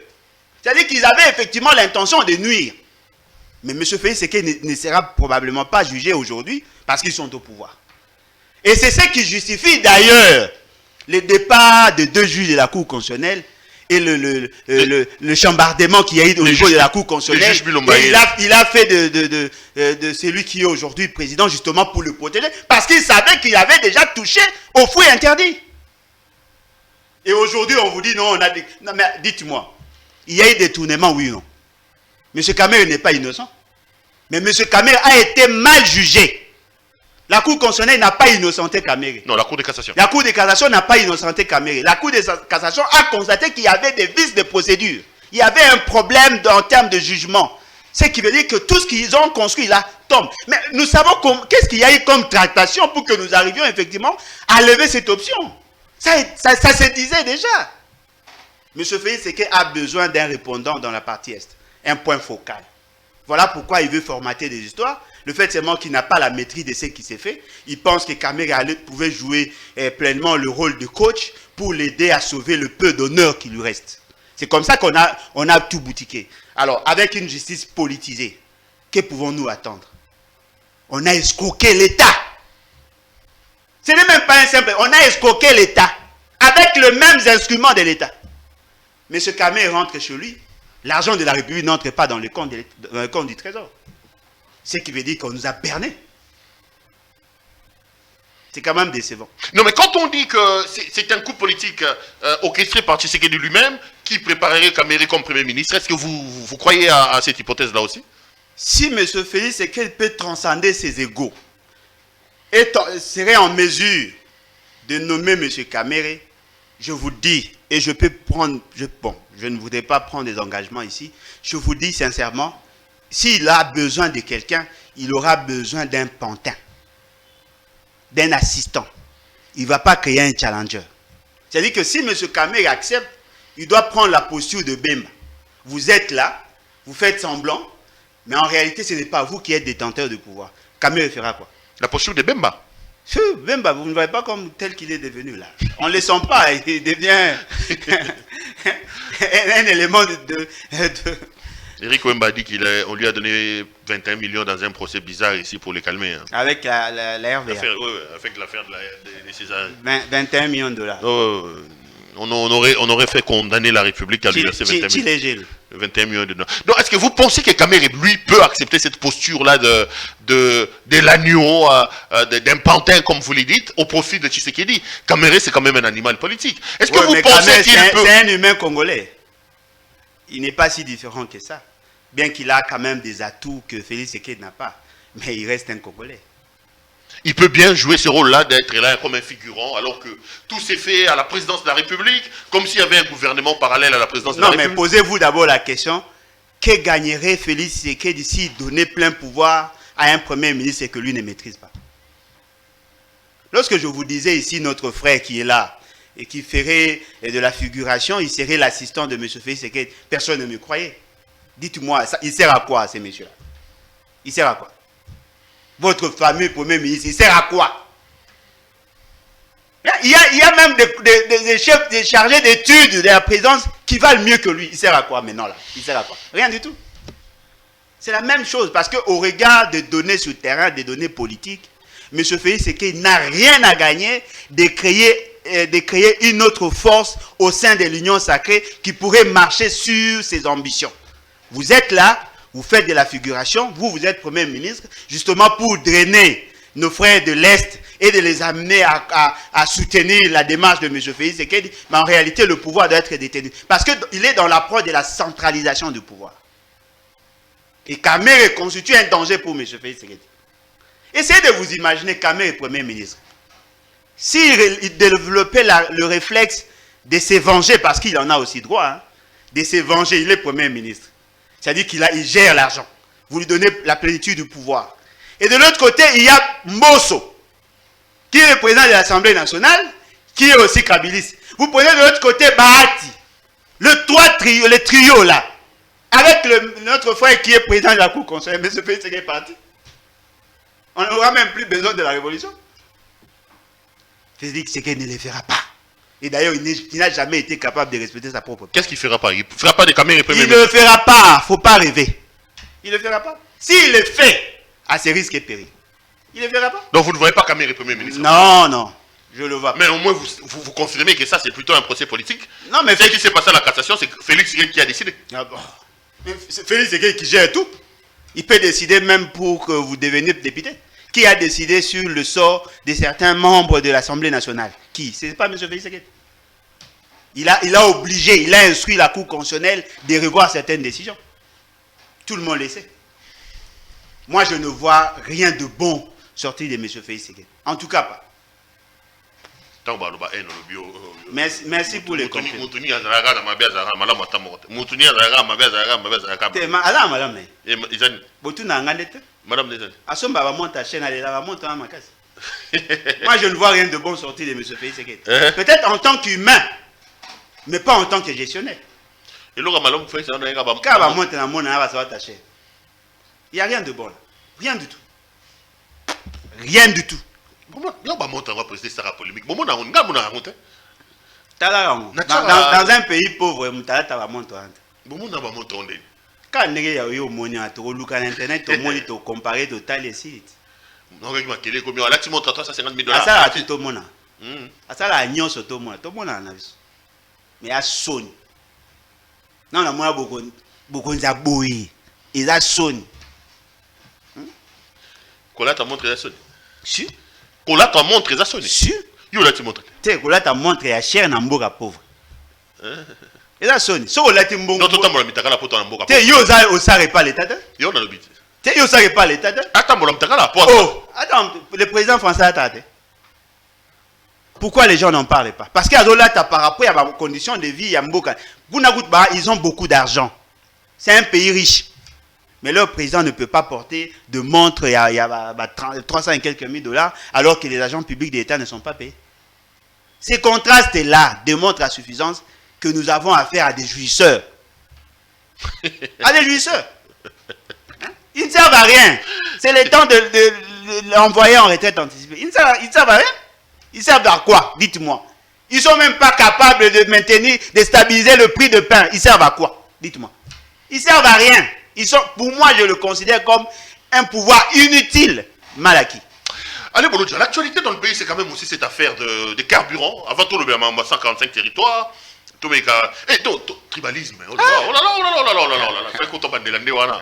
C'est-à-dire qu'ils avaient effectivement l'intention de nuire. Mais M. Félix Tshisekedi ne sera probablement pas jugé aujourd'hui parce qu'ils sont au pouvoir. Et c'est ce qui justifie d'ailleurs le départ de 2 juges de la Cour constitutionnelle et le chambardement qu'il y a eu au niveau de la Cour constitutionnelle. Il a fait de celui qui est aujourd'hui président justement pour le protéger parce qu'il savait qu'il avait déjà touché aux fruits interdits. Et aujourd'hui on vous dit non, non mais dites-moi, il y a eu détournement, oui ou non? M. Kamere n'est pas innocent. Mais M. Kamere a été mal jugé. La Cour constitutionnelle n'a pas innocenté Kamere. Non, la Cour de cassation. La Cour de cassation n'a pas innocenté Kamere. La Cour de cassation a constaté qu'il y avait des vices de procédure. Il y avait un problème en termes de jugement. Ce qui veut dire que tout ce qu'ils ont construit là tombe. Mais nous savons qu'est-ce qu'il y a eu comme tractation pour que nous arrivions effectivement à lever cette option. Ça se disait déjà. M. Félix Tshisekedi a besoin d'un répondant dans la partie Est. Un point focal. Voilà pourquoi il veut formater des histoires. Le fait seulement qu'il n'a pas la maîtrise de ce qui s'est fait. Il pense que Kamere pouvait jouer pleinement le rôle de coach pour l'aider à sauver le peu d'honneur qui lui reste. C'est comme ça qu'on a tout boutiqué. Alors, avec une justice politisée, que pouvons-nous attendre? On a escroqué l'État. Ce n'est même pas un simple... On a escroqué l'État avec les mêmes instruments de l'État. M. Kamere rentre chez lui. L'argent de la République n'entre pas dans le compte du Trésor. Ce qui veut dire qu'on nous a berné. C'est quand même décevant. Non, mais quand on dit que c'est un coup politique orchestré par Tshisekedi lui-même, qui préparerait Kamere comme Premier ministre, est-ce que vous croyez à cette hypothèse-là aussi? Si M. Félix Tshisekedi peut transcender ses égos et serait en mesure de nommer M. Kamere, je vous dis, et je peux prendre, je ne voudrais pas prendre des engagements ici, je vous dis sincèrement, s'il a besoin de quelqu'un, il aura besoin d'un pantin, d'un assistant. Il ne va pas créer un challenger. C'est-à-dire que si M. Kamere accepte, il doit prendre la posture de Bemba. Vous êtes là, vous faites semblant, Mais en réalité, ce n'est pas vous qui êtes détenteur de pouvoir. Kamere fera quoi? La posture de Bemba. Bemba, vous ne voyez pas comme tel qu'il est devenu là. On ne le sent pas, il devient un élément de... Eric Wemba dit qu'on lui a donné 21 millions dans un procès bizarre ici pour les calmer. Hein. Avec la RVA. Avec l'affaire de César. 21 millions de dollars. On aurait fait condamner la République à lui verser 21 millions de dollars. Donc, est-ce que vous pensez que Kamere, lui, peut accepter cette posture-là de l'agneau, d'un pantin, comme vous le dites, au profit de Tshisekedi? Kamere, c'est quand même un animal politique. Est-ce que vous pensez qu'il peut... C'est un humain congolais. Il n'est pas si différent que ça. Bien qu'il a quand même des atouts que Félix Tshisekedi n'a pas. Mais il reste un Congolais. Il peut bien jouer ce rôle-là d'être là comme un figurant, alors que tout s'est fait à la présidence de la République, comme s'il y avait un gouvernement parallèle à la présidence de la République. Non, mais posez-vous d'abord la question, que gagnerait Félix Tshisekedi s'il donnait plein pouvoir à un premier ministre et que lui ne maîtrise pas? Lorsque je vous disais ici, notre frère qui est là, et qui ferait de la figuration, il serait l'assistant de M. Félix Tshisekedi, personne ne me croyait. Dites-moi, il sert à quoi ces messieurs-là? Il sert à quoi? Votre fameux premier ministre, il sert à quoi? Il y a même des chefs, des chargés d'études de la présidence qui valent mieux que lui. Il sert à quoi maintenant là? Il sert à quoi? Rien du tout. C'est la même chose parce qu'au regard des données sur le terrain, des données politiques, M. Félix Tshisekedi n'a rien à gagner de créer une autre force au sein de l'Union sacrée qui pourrait marcher sur ses ambitions. Vous êtes là, vous faites de la figuration, vous êtes Premier ministre, justement pour drainer nos frères de l'Est et de les amener à soutenir la démarche de M. Félix Tshisekedi, mais en réalité, le pouvoir doit être détenu. Parce qu'il est dans l'approche de la centralisation du pouvoir. Et Kamere constitue un danger pour M. Félix Tshisekedi. Essayez de vous imaginer Kamere Premier ministre. S'il développait le réflexe de se venger, parce qu'il en a aussi droit, hein, de se venger, il est Premier ministre. C'est-à-dire qu'il gère l'argent. Vous lui donnez la plénitude du pouvoir. Et de l'autre côté, il y a Mbosso, qui est le président de l'Assemblée nationale, qui est aussi kabiliste. Vous prenez de l'autre côté Bahati, le trio là, avec notre frère qui est président de la Cour constitutionnelle, mais ce pays c'est parti. On n'aura même plus besoin de la révolution. Félix Tshisekedi ne le fera pas. Et d'ailleurs, il n'a jamais été capable de respecter sa propre. Qu'est-ce qu'il ne fera pas? Il ne fera pas de Kamere Premier ministre. Il ne le fera pas. Il ne faut pas rêver. Il ne le fera pas. S'il le fait, à ses risques et périls, il ne le fera pas. Donc vous ne voyez pas Kamere Premier ministre? Non, non. Je le vois pas. Mais au moins, vous confirmez que ça, c'est plutôt un procès politique. Non, mais ce qui s'est passé à la cassation, c'est Félix Tshisekedi qui a décidé. Ah bon. C'est Félix Tshisekedi qui gère tout. Il peut décider même pour que vous deveniez député. Qui a décidé sur le sort de certains membres de l'Assemblée nationale? Qui? Ce n'est pas M. Félix Tshisekedi. Il a obligé, il a instruit la Cour constitutionnelle de revoir certaines décisions. Tout le monde le sait. Moi, je ne vois rien de bon sortir de M. Félix Tshisekedi. En tout cas, pas. Merci pour les compliments. Moi, je ne vois rien de bon sortir de M. Félix Tshisekedi. Peut-être en tant qu'humain, mais pas en tant que gestionnaire. Il n'y a rien de bon là. Rien du tout. Rien du tout. Dans un pays pauvre, quand il y a eu internet, tout le monde est comparé total les sites. Ça, tout le monde. Ça, la nion sur tout le monde. Tout le monde a vu. Mais il y a Sony. Non, non, moi, beaucoup de bouillis. Il y a Sony. Kola t'a montré la Sony. Si. Kola t'a montré la Sony. Si. Yo là tu montres. Tu Kola t'a montré la chair na mboka pauvre. Et la Sony. So Kola ti mbongo. Non, tout le monde mitaka la poto na mboka. Tu yo za osare pas l'état. Yo na lobiti. Tu yo osare pas l'état. Attends, moi mitaka la poto. Oh, attends, le président français a tardé. Pourquoi les gens n'en parlent pas? Parce qu'il y a là par rapport à la condition de vie, ils ont beaucoup d'argent. C'est un pays riche. Mais leur président ne peut pas porter de montre il y a 300 et quelques mille dollars alors que les agents publics de l'État ne sont pas payés. Ces contrastes-là démontrent à suffisance que nous avons affaire à des jouisseurs. À des jouisseurs. Hein? Ils ne servent à rien. C'est le temps de l'envoyer en retraite anticipée. Ils ne servent à rien. Ils servent à quoi? Dites-moi. Ils ne sont même pas capables de maintenir, de stabiliser le prix de pain. Ils servent à quoi? Dites-moi. Ils servent à rien. Pour moi, je le considère comme un pouvoir inutile, mal acquis. Allez, Bolodja, l'actualité dans le pays, c'est quand même aussi cette affaire de carburant. Avant tout, le 145 territoires. Et tribalisme. Oh là là. Fais qu'on tombe de l'année, voilà.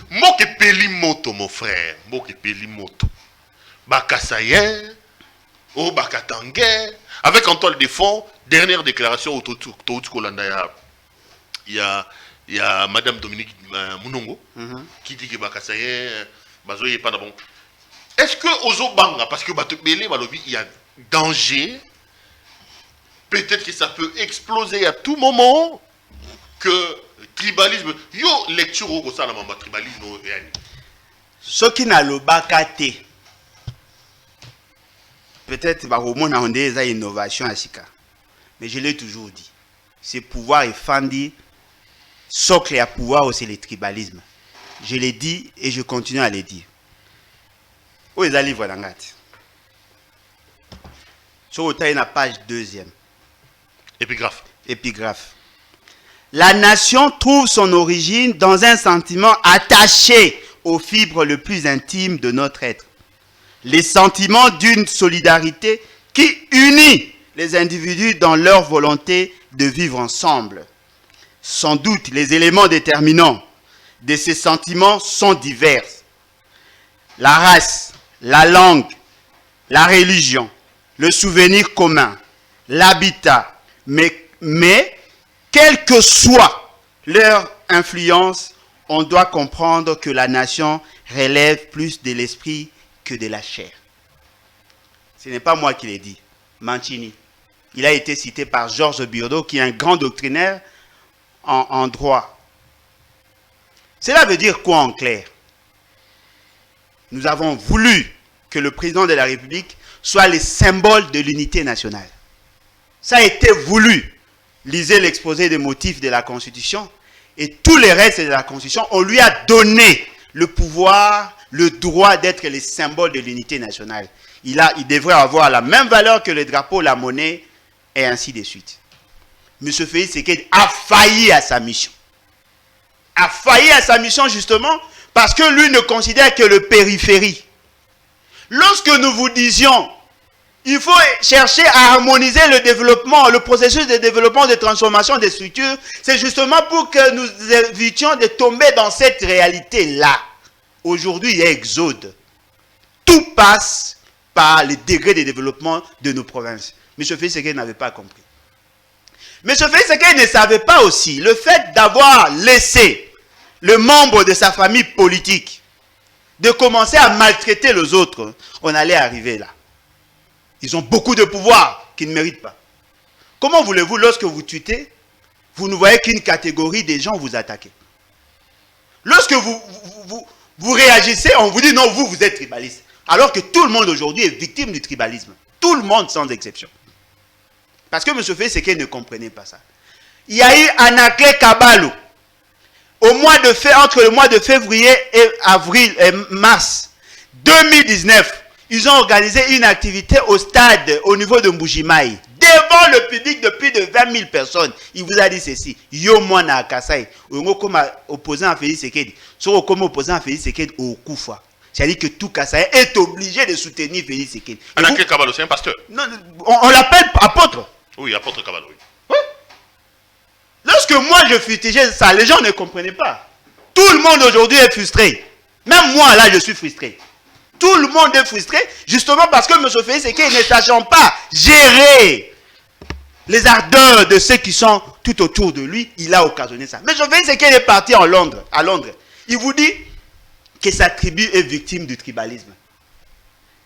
Moke peli moto, mon frère. Moke peli moto. Bakasayen. Oh, Bakatangé. Avec Antoine Defond, dernière déclaration au Kolanda. Il y a Madame Dominique Mounongo qui dit que Bakasayen, Bazoye pas bon. Est-ce que Ozo Banga, parce que il y a danger, peut-être que ça peut exploser à tout moment, que tribalisme, yo lecture au ça la mamba tribalisme ce qui n'a le bakate. Peut-être au monde on des innovations à Sika. Mais je l'ai toujours dit. C'est pouvoir et fandi socle à pouvoir c'est le tribalisme. Je l'ai dit et je continue à le dire. Où est le livre d'Angat? Sur la page 2e. Épigraphe. La nation trouve son origine dans un sentiment attaché aux fibres les plus intimes de notre être. Les sentiments d'une solidarité qui unit les individus dans leur volonté de vivre ensemble. Sans doute, les éléments déterminants de ces sentiments sont divers. La race, la langue, la religion, le souvenir commun, l'habitat, mais quelle que soit leur influence, on doit comprendre que la nation relève plus de l'esprit que de la chair. Ce n'est pas moi qui l'ai dit, Mancini. Il a été cité par Georges Biordeau, qui est un grand doctrinaire en droit. Cela veut dire quoi en clair? Nous avons voulu que le président de la République soit le symbole de l'unité nationale. Ça a été voulu. Lisez l'exposé des motifs de la Constitution et tous les restes de la Constitution, on lui a donné le pouvoir, le droit d'être le symbole de l'unité nationale. Il devrait avoir la même valeur que le drapeau, la monnaie et ainsi de suite. M. Félix Tshisekedi a failli à sa mission. A failli à sa mission justement parce que lui ne considère que le périphérie. Lorsque nous vous disions il faut chercher à harmoniser le développement, le processus de développement, de transformation des structures. C'est justement pour que nous évitions de tomber dans cette réalité-là. Aujourd'hui, il y a exode. Tout passe par le degré de développement de nos provinces. M. Félix Tshisekedi n'avait pas compris. M. Félix Tshisekedi ne savait pas aussi le fait d'avoir laissé le membre de sa famille politique de commencer à maltraiter les autres. On allait arriver là. Ils ont beaucoup de pouvoir qu'ils ne méritent pas. Comment voulez-vous, lorsque vous tweetez, vous ne voyez qu'une catégorie des gens vous attaquer? Lorsque vous réagissez, on vous dit non, vous êtes tribaliste. Alors que tout le monde aujourd'hui est victime du tribalisme. Tout le monde sans exception. Parce que M. Félix Tshisekedi ne comprenait pas ça. Il y a eu Anaklé Kabalo. Entre le mois de février et mars 2019, ils ont organisé une activité au stade, au niveau de Mbujimaï, devant le public de plus de 20 000 personnes. Il vous a dit ceci. Yo mwana akasai. Comme opposant à Félix Tshisekedi. Soit comme opposant à Félix Tshisekedi au Koufa. C'est-à-dire que tout Kasaï est obligé de soutenir Félix Tshisekedi. Anaklé Kabalo, c'est un pasteur. Non, on l'appelle apôtre. Oui, apôtre Kabalo, oui. Oui. Lorsque moi je fustigeais ça, les gens ne comprenaient pas. Tout le monde aujourd'hui est frustré. Même moi là, je suis frustré. Tout le monde est frustré, justement parce que M. Félix Tshisekedi ne sachant pas gérer les ardeurs de ceux qui sont tout autour de lui, il a occasionné ça. M. Félix Tshisekedi est parti à Londres. Il vous dit que sa tribu est victime du tribalisme.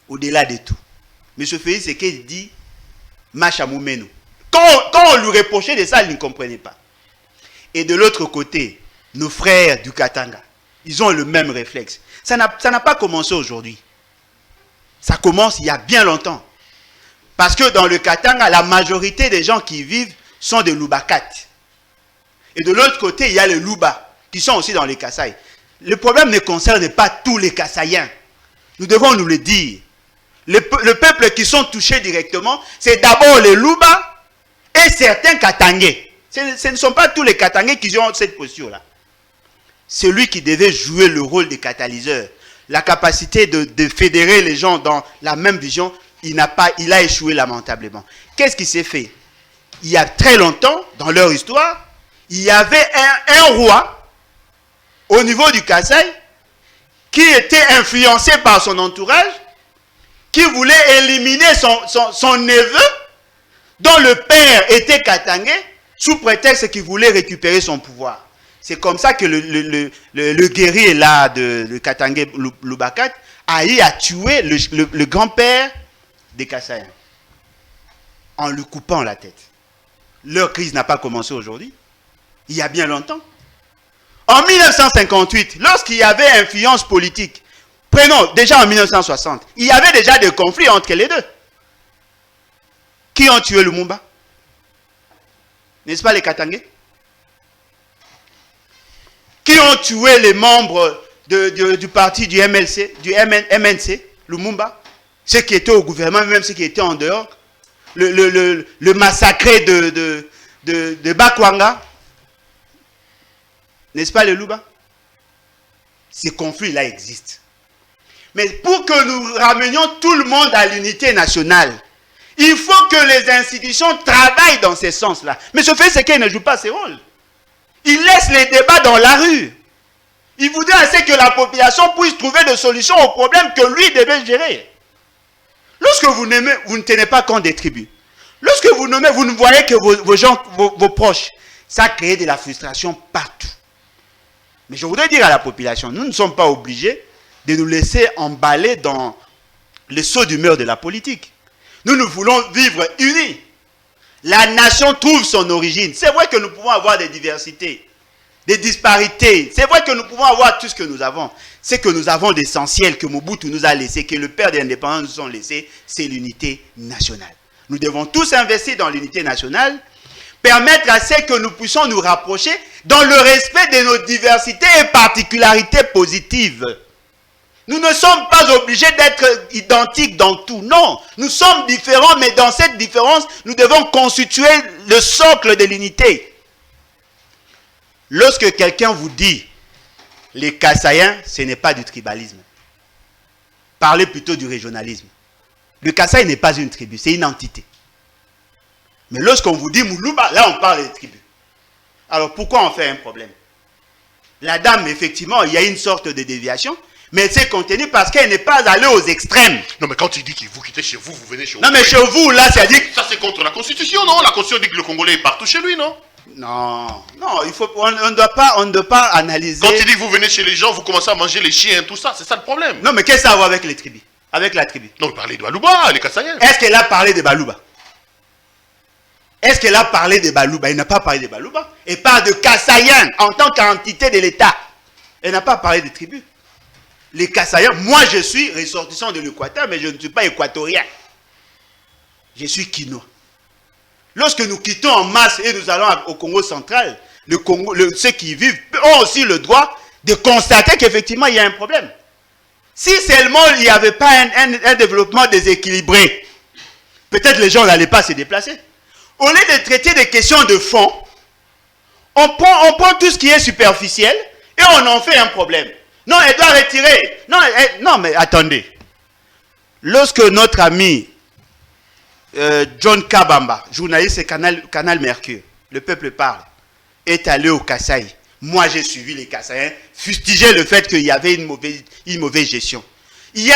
Au-delà de tout. M. Félix Tshisekedi dit Machamoumeno. Quand on lui reprochait de ça, il ne comprenait pas. Et de l'autre côté, nos frères du Katanga, ils ont le même réflexe. Ça n'a pas commencé aujourd'hui. Ça commence il y a bien longtemps. Parce que dans le Katanga, la majorité des gens qui y vivent sont des Loubakat. Et de l'autre côté, il y a les Louba, qui sont aussi dans les Kasaï. le problème ne concerne pas tous les Kassaïens. Nous devons nous le dire. Le peuple qui sont touchés directement, c'est d'abord les Luba et certains Katangais. Ce ne sont pas tous les Katangais qui ont cette posture-là. Celui qui devait jouer le rôle de catalyseur, la capacité de fédérer les gens dans la même vision, il a échoué lamentablement. Qu'est-ce qui s'est fait? Il y a très longtemps, dans leur histoire, il y avait un roi au niveau du Kasaï qui était influencé par son entourage, qui voulait éliminer son neveu, dont le père était Katangais, sous prétexte qu'il voulait récupérer son pouvoir. C'est comme ça que le guerrier là de Katangais Lubakat a eu à tuer le grand-père des Kassaïens en lui coupant la tête. Leur crise n'a pas commencé aujourd'hui, il y a bien longtemps. En 1958, lorsqu'il y avait influence politique, prenons déjà en 1960, il y avait déjà des conflits entre les deux. Qui ont tué Lumumba? N'est-ce pas les Katangais? Qui ont tué les membres du parti du MLC, du MNC, Lumumba? Ceux qui étaient au gouvernement, même ceux qui étaient en dehors. Le massacré de Bakwanga. N'est-ce pas les Luba? Ces conflits-là existent. Mais pour que nous ramenions tout le monde à l'unité nationale, il faut que les institutions travaillent dans ce sens-là. Mais ce fait, c'est qu'ils ne jouent pas ce rôle. Ils laissent les débats dans la rue. Ils voudraient assez que la population puisse trouver des solutions aux problèmes que lui devait gérer. Lorsque vous ne tenez pas compte des tribus, lorsque vous nommez, vous ne voyez que vos gens, vos proches, ça crée de la frustration partout. Mais je voudrais dire à la population, nous ne sommes pas obligés de nous laisser emballer dans le saut d'humeur de la politique. Nous voulons vivre unis. La nation trouve son origine. C'est vrai que nous pouvons avoir des diversités, des disparités. C'est vrai que nous pouvons avoir tout ce que nous avons. C'est que nous avons l'essentiel que Mobutu nous a laissé, que le père de l'indépendance nous a laissé, c'est l'unité nationale. Nous devons tous investir dans l'unité nationale, permettre à ce que nous puissions nous rapprocher dans le respect de nos diversités et particularités positives. Nous ne sommes pas obligés d'être identiques dans tout. Non, nous sommes différents, mais dans cette différence, nous devons constituer le socle de l'unité. Lorsque quelqu'un vous dit les Kassaïens, ce n'est pas du tribalisme. Parlez plutôt du régionalisme. Le Kasaï n'est pas une tribu, c'est une entité. Mais lorsqu'on vous dit Moulouba, là on parle des tribus. Alors pourquoi on fait un problème? La dame, effectivement, il y a une sorte de déviation, mais elle s'est contenue parce qu'elle n'est pas allée aux extrêmes. Non, mais quand il dit que vous quittez chez vous, vous venez chez vous. Non, mais chez vous, là, ça dit... Ça, c'est contre la Constitution, non? La Constitution dit que le Congolais est partout chez lui, non? Non, on ne doit pas analyser... Quand il dit que vous venez chez les gens, vous commencez à manger les chiens, tout ça, c'est ça le problème. Non, mais qu'est-ce que ça a à voir avec les tribus? Avec la tribu? Non, il parlait de Balouba, les Kassaïens. Est-ce qu'elle a parlé de Balouba? Est-ce qu'elle a parlé de Balouba? Elle n'a pas parlé de Balouba. Elle parle de Kassaïens en tant qu'entité de l'État. Elle n'a pas parlé de tribus. Les Kassaïens, moi je suis ressortissant de l'Équateur, mais je ne suis pas équatorien. Je suis Kinois. Lorsque nous quittons en masse et nous allons au Congo central, ceux qui y vivent ont aussi le droit de constater qu'effectivement il y a un problème. Si seulement il n'y avait pas un développement déséquilibré, peut-être les gens n'allaient pas se déplacer. Au lieu de traiter des questions de fond, on prend tout ce qui est superficiel et on en fait un problème. Non, elle doit retirer. Non, mais attendez. Lorsque notre ami John Kabamba, journaliste et Canal Mercure, le peuple parle, est allé au Kasaï. Moi, j'ai suivi les Kassaïens, fustiger le fait qu'il y avait une mauvaise gestion. Il y a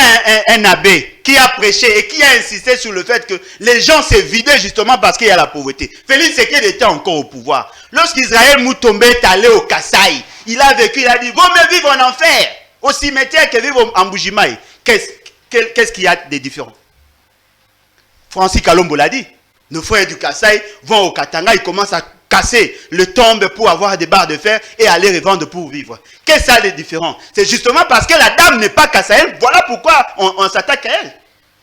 un abbé qui a prêché et qui a insisté sur le fait que les gens s'est vidés justement parce qu'il y a la pauvreté. Félix Tshisekedi était encore au pouvoir. Lorsqu'Israël Moutombe est allé au Kasaï, il a vécu, il a dit, vaut mieux vivre en enfer, au cimetière que vivre en Bujimaï. Qu'est-ce qu'il y a de différent? Francis Kalombo l'a dit. Nos frères du Kasaï vont au Katanga, ils commencent à casser le tombe pour avoir des barres de fer et aller revendre pour vivre. Qu'est-ce que ça de différent? C'est justement parce que la dame n'est pas Kassaïenne, voilà pourquoi on s'attaque à elle.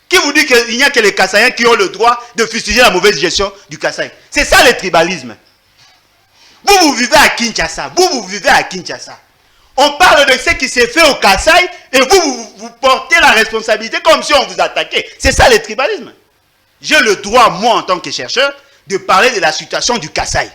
Qui vous dit qu'il n'y a que les Kassaïens qui ont le droit de fustiger la mauvaise gestion du Kasaï? C'est ça le tribalisme. Vous vivez à Kinshasa, vous vivez à Kinshasa. On parle de ce qui s'est fait au Kasaï et vous portez la responsabilité comme si on vous attaquait. C'est ça le tribalisme. J'ai le droit, moi, en tant que chercheur, de parler de la situation du Kasaï.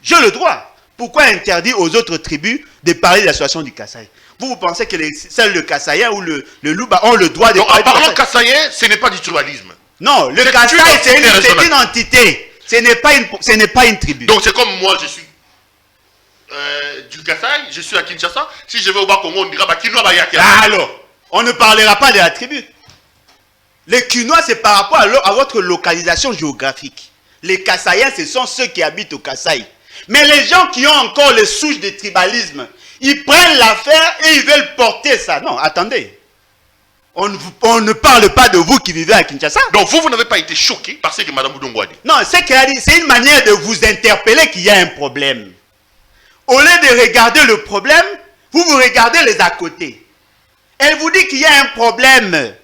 J'ai le droit. Pourquoi interdire aux autres tribus de parler de la situation du Kasaï? Vous pensez que seuls le Kassaïen ou le Louba ont le droit de parler en parlant Kassaïen, ce n'est pas du tribalisme. Non, le Kasaï, c'est une entité. Ce n'est pas une tribu. Donc c'est comme moi, je suis du Kasaï, je suis à Kinshasa. Si je vais au Bas-Congo, on dira Kinois Bayaki. Alors, on ne parlera pas de la tribu. Les Kinois, c'est par rapport à votre localisation géographique. Les Kassaïens, ce sont ceux qui habitent au Kasaï. Mais les gens qui ont encore les souches de tribalisme, ils prennent l'affaire et ils veulent porter ça. Non, attendez. On ne parle pas de vous qui vivez à Kinshasa. Donc vous n'avez pas été choqué par ce que Mme Boudongo a dit. Non, c'est qu'elle a dit, c'est une manière de vous interpeller qu'il y a un problème. Au lieu de regarder le problème, vous regardez les à côté. Elle vous dit qu'il y a un problème.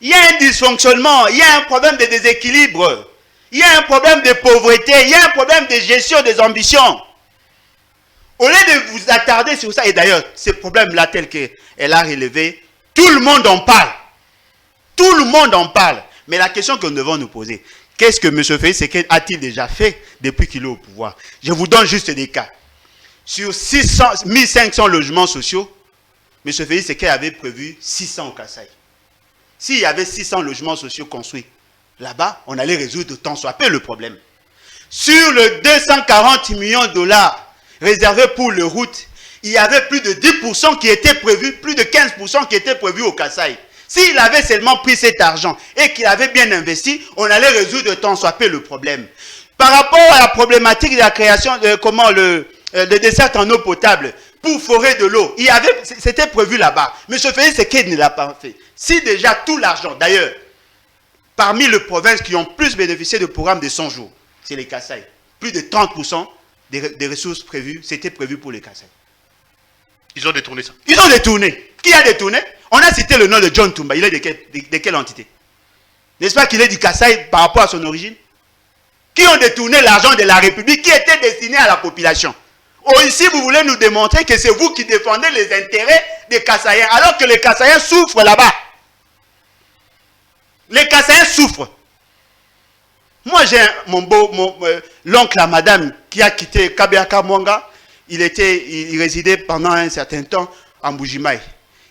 Il y a un dysfonctionnement, il y a un problème de déséquilibre. Il y a un problème de pauvreté, il y a un problème de gestion des ambitions. Au lieu de vous attarder sur ça, et d'ailleurs, ces problèmes-là tels qu'elle a relevés, tout le monde en parle. Tout le monde en parle. Mais la question que nous devons nous poser, qu'est-ce que M. Félix Tshisekedi a-t-il déjà fait depuis qu'il est au pouvoir? Je vous donne juste des cas. Sur 1500 logements sociaux, M. Félix Tshisekedi avait prévu 600 au Kasaï. S'il y avait 600 logements sociaux construits, là-bas, on allait résoudre tant soit peu le problème. Sur le 240 millions de dollars réservés pour les routes, il y avait plus de 10% qui étaient prévus, plus de 15% qui étaient prévus au Kasaï. S'il avait seulement pris cet argent et qu'il avait bien investi, on allait résoudre tant soit peu le problème. Par rapport à la problématique de la création de dessertes en eau potable pour forer de l'eau, c'était prévu là-bas. M. Félix Tshisekedi ne l'a pas fait. Si déjà tout l'argent, d'ailleurs, parmi les provinces qui ont plus bénéficié du programme de 100 jours, c'est les Kasaï. Plus de 30% des ressources prévues, c'était prévu pour les Kasaï. Ils ont détourné ça. Ils ont détourné. Qui a détourné? On a cité le nom de John Tumba. Il est de quelle entité? N'est-ce pas qu'il est du Kasaï par rapport à son origine? Qui ont détourné l'argent de la République qui était destiné à la population? Oh, ici, vous voulez nous démontrer que c'est vous qui défendez les intérêts des Kassaïens, alors que les Kassaïens souffrent là-bas. Les Kassaïens souffrent. Moi, j'ai l'oncle à madame qui a quitté Kabiaka Mwanga. Il résidait pendant un certain temps en Bujimaï.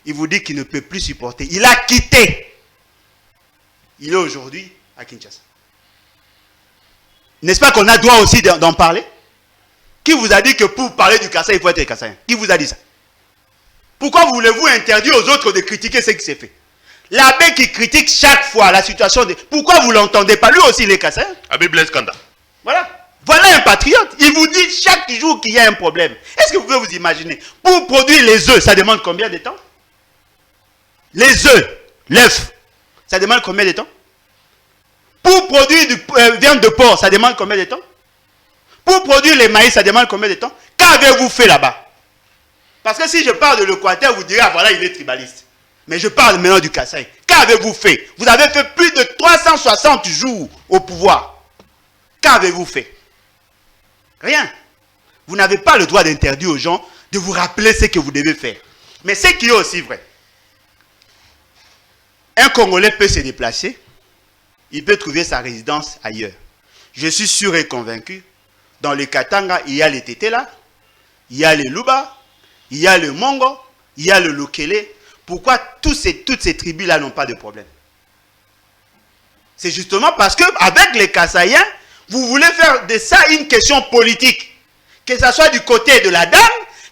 Il vous dit qu'il ne peut plus supporter. Il a quitté. Il est aujourd'hui à Kinshasa. N'est-ce pas qu'on a droit aussi d'en parler? Qui vous a dit que pour parler du Kasaï, il faut être Kassaïen? Qui vous a dit ça? Pourquoi voulez-vous interdire aux autres de critiquer ce qui s'est fait? L'abbé qui critique chaque fois la situation de... Pourquoi vous ne l'entendez pas? Lui aussi, il est Kassaïen. Abbé Blaise Kanda. Voilà. Voilà un patriote. Il vous dit chaque jour qu'il y a un problème. Est-ce que vous pouvez vous imaginer? Pour produire les œufs, ça demande combien de temps? Les œufs, l'œuf, ça demande combien de temps? Pour produire du viande de porc, ça demande combien de temps? Pour produire les maïs, ça demande combien de temps? Qu'avez-vous fait là-bas? Parce que si je parle de l'Équateur, vous direz, ah voilà, il est tribaliste. Mais je parle maintenant du Kasaï. Qu'avez-vous fait? Vous avez fait plus de 360 jours au pouvoir. Qu'avez-vous fait? Rien. Vous n'avez pas le droit d'interdire aux gens de vous rappeler ce que vous devez faire. Mais ce qui est aussi vrai, un Congolais peut se déplacer, il peut trouver sa résidence ailleurs. Je suis sûr et convaincu, dans le Katanga, il y a les Tétéla, il y a les Luba, il y a le Mongo, il y a le Lokele. Pourquoi toutes ces tribus-là n'ont pas de problème? C'est justement parce qu'avec les Kassaïens, vous voulez faire de ça une question politique. Que ce soit du côté de la dame,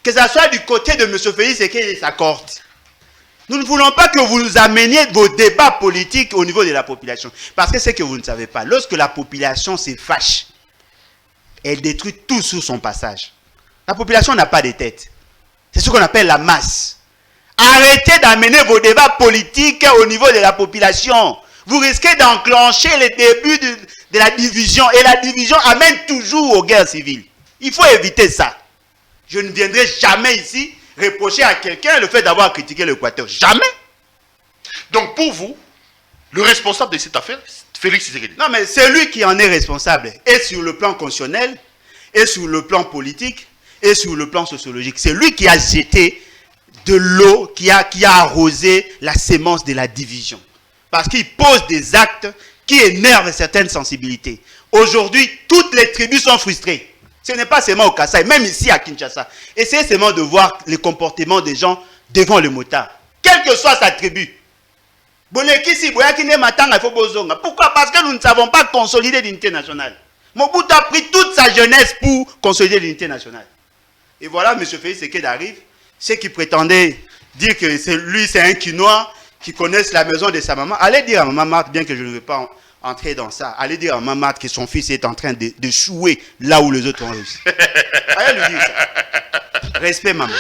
que ce soit du côté de M. Félix et qu'il s'accorde. Nous ne voulons pas que vous nous ameniez vos débats politiques au niveau de la population. Parce que c'est que vous ne savez pas. Lorsque la population se fâche, elle détruit tout sur son passage. La population n'a pas de tête. C'est ce qu'on appelle la masse. Arrêtez d'amener vos débats politiques au niveau de la population. Vous risquez d'enclencher les débuts de la division. Et la division amène toujours aux guerres civiles. Il faut éviter ça. Je ne viendrai jamais ici reprocher à quelqu'un le fait d'avoir critiqué l'Équateur. Jamais. Donc pour vous, le responsable de cette affaire, Félix Tshisekedi. Non, mais c'est lui qui en est responsable. Et sur le plan constitutionnel, et sur le plan politique, et sur le plan sociologique. C'est lui qui a jeté de l'eau, qui a arrosé la sémence de la division. Parce qu'il pose des actes qui énervent certaines sensibilités. Aujourd'hui, toutes les tribus sont frustrées. Ce n'est pas seulement au Kasaï, même ici à Kinshasa. Essayez seulement de voir le comportement des gens devant le motard. Quelle que soit sa tribu. Pourquoi? Parce que nous ne savons pas consolider l'unité nationale. Mobutu a pris toute sa jeunesse pour consolider l'unité nationale. Et voilà, M. Félix Tshisekedi arrive. Ceux qui prétendaient dire que lui, c'est un Quinois, qui connaissent la maison de sa maman. Allez dire à maman Marthe, bien que je ne veux pas entrer dans ça, allez dire à maman Marthe que son fils est en train de chouer là où les autres ont réussi. Allez lui dire ça. Respect, maman.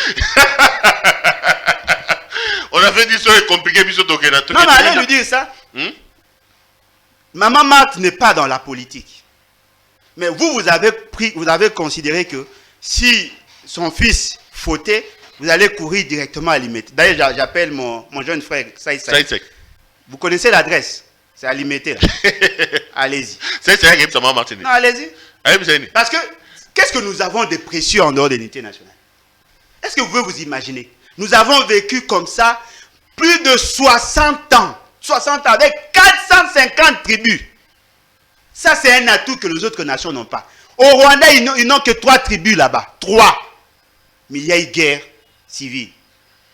On avait dit que c'est compliqué, mais c'est non, mais allez lui dire ça. Maman Marthe n'est pas dans la politique. Mais vous avez considéré que si son fils fautait, vous allez courir directement à Limete. D'ailleurs, j'appelle mon jeune frère, Saïd. Vous connaissez l'adresse? C'est à Limete. Allez-y. C'est maman Martine. Non, allez-y. Parce que, qu'est-ce que nous avons de précieux en dehors de l'unité nationale? Est-ce que vous pouvez vous imaginer? Nous avons vécu comme ça plus de 60 ans. 60 ans avec 450 tribus. Ça, c'est un atout que les autres nations n'ont pas. Au Rwanda, ils n'ont que 3 tribus là-bas. 3. Mais il y a eu guerre civile.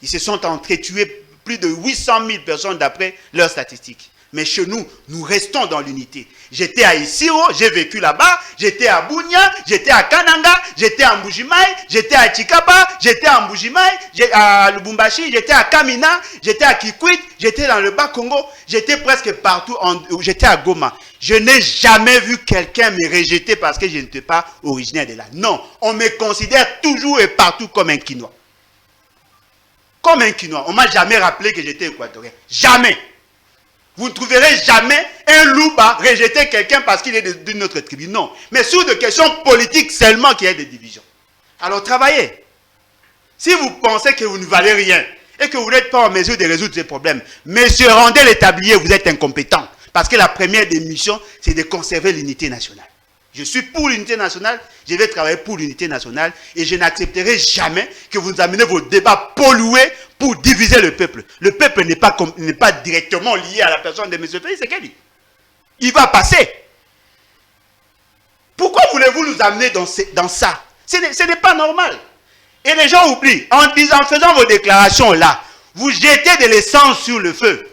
Ils se sont entretués plus de 800 000 personnes d'après leurs statistiques. Mais chez nous, nous restons dans l'unité. J'étais à Isiro, j'ai vécu là-bas. J'étais à Bunia, j'étais à Kananga, j'étais à Mbujimaï, j'étais à Chikapa, j'étais à Mbujimaï, à Lubumbashi, j'étais à Kamina, j'étais à Kikwit, j'étais dans le Bas-Congo, j'étais presque partout, j'étais à Goma. Je n'ai jamais vu quelqu'un me rejeter parce que je n'étais pas originaire de là. Non, on me considère toujours et partout comme un Quinois. Comme un Quinois. On ne m'a jamais rappelé que j'étais équatorien. Jamais. Vous ne trouverez jamais un Louba rejeter quelqu'un parce qu'il est d'une autre tribu. Non. Mais sur des questions politiques seulement qu'il y a des divisions. Alors travaillez. Si vous pensez que vous ne valez rien et que vous n'êtes pas en mesure de résoudre ces problèmes, monsieur, rendez les tabliers, vous êtes incompétent. Parce que la première des missions, c'est de conserver l'unité nationale. Je suis pour l'unité nationale, je vais travailler pour l'unité nationale et je n'accepterai jamais que vous amenez vos débats pollués pour diviser le peuple. Le peuple n'est pas directement lié à la personne de M. Félix Tshisekedi. Il va passer. Pourquoi voulez-vous nous amener dans ça? Ce n'est pas normal. Et les gens oublient. En faisant vos déclarations là, vous jetez de l'essence sur le feu.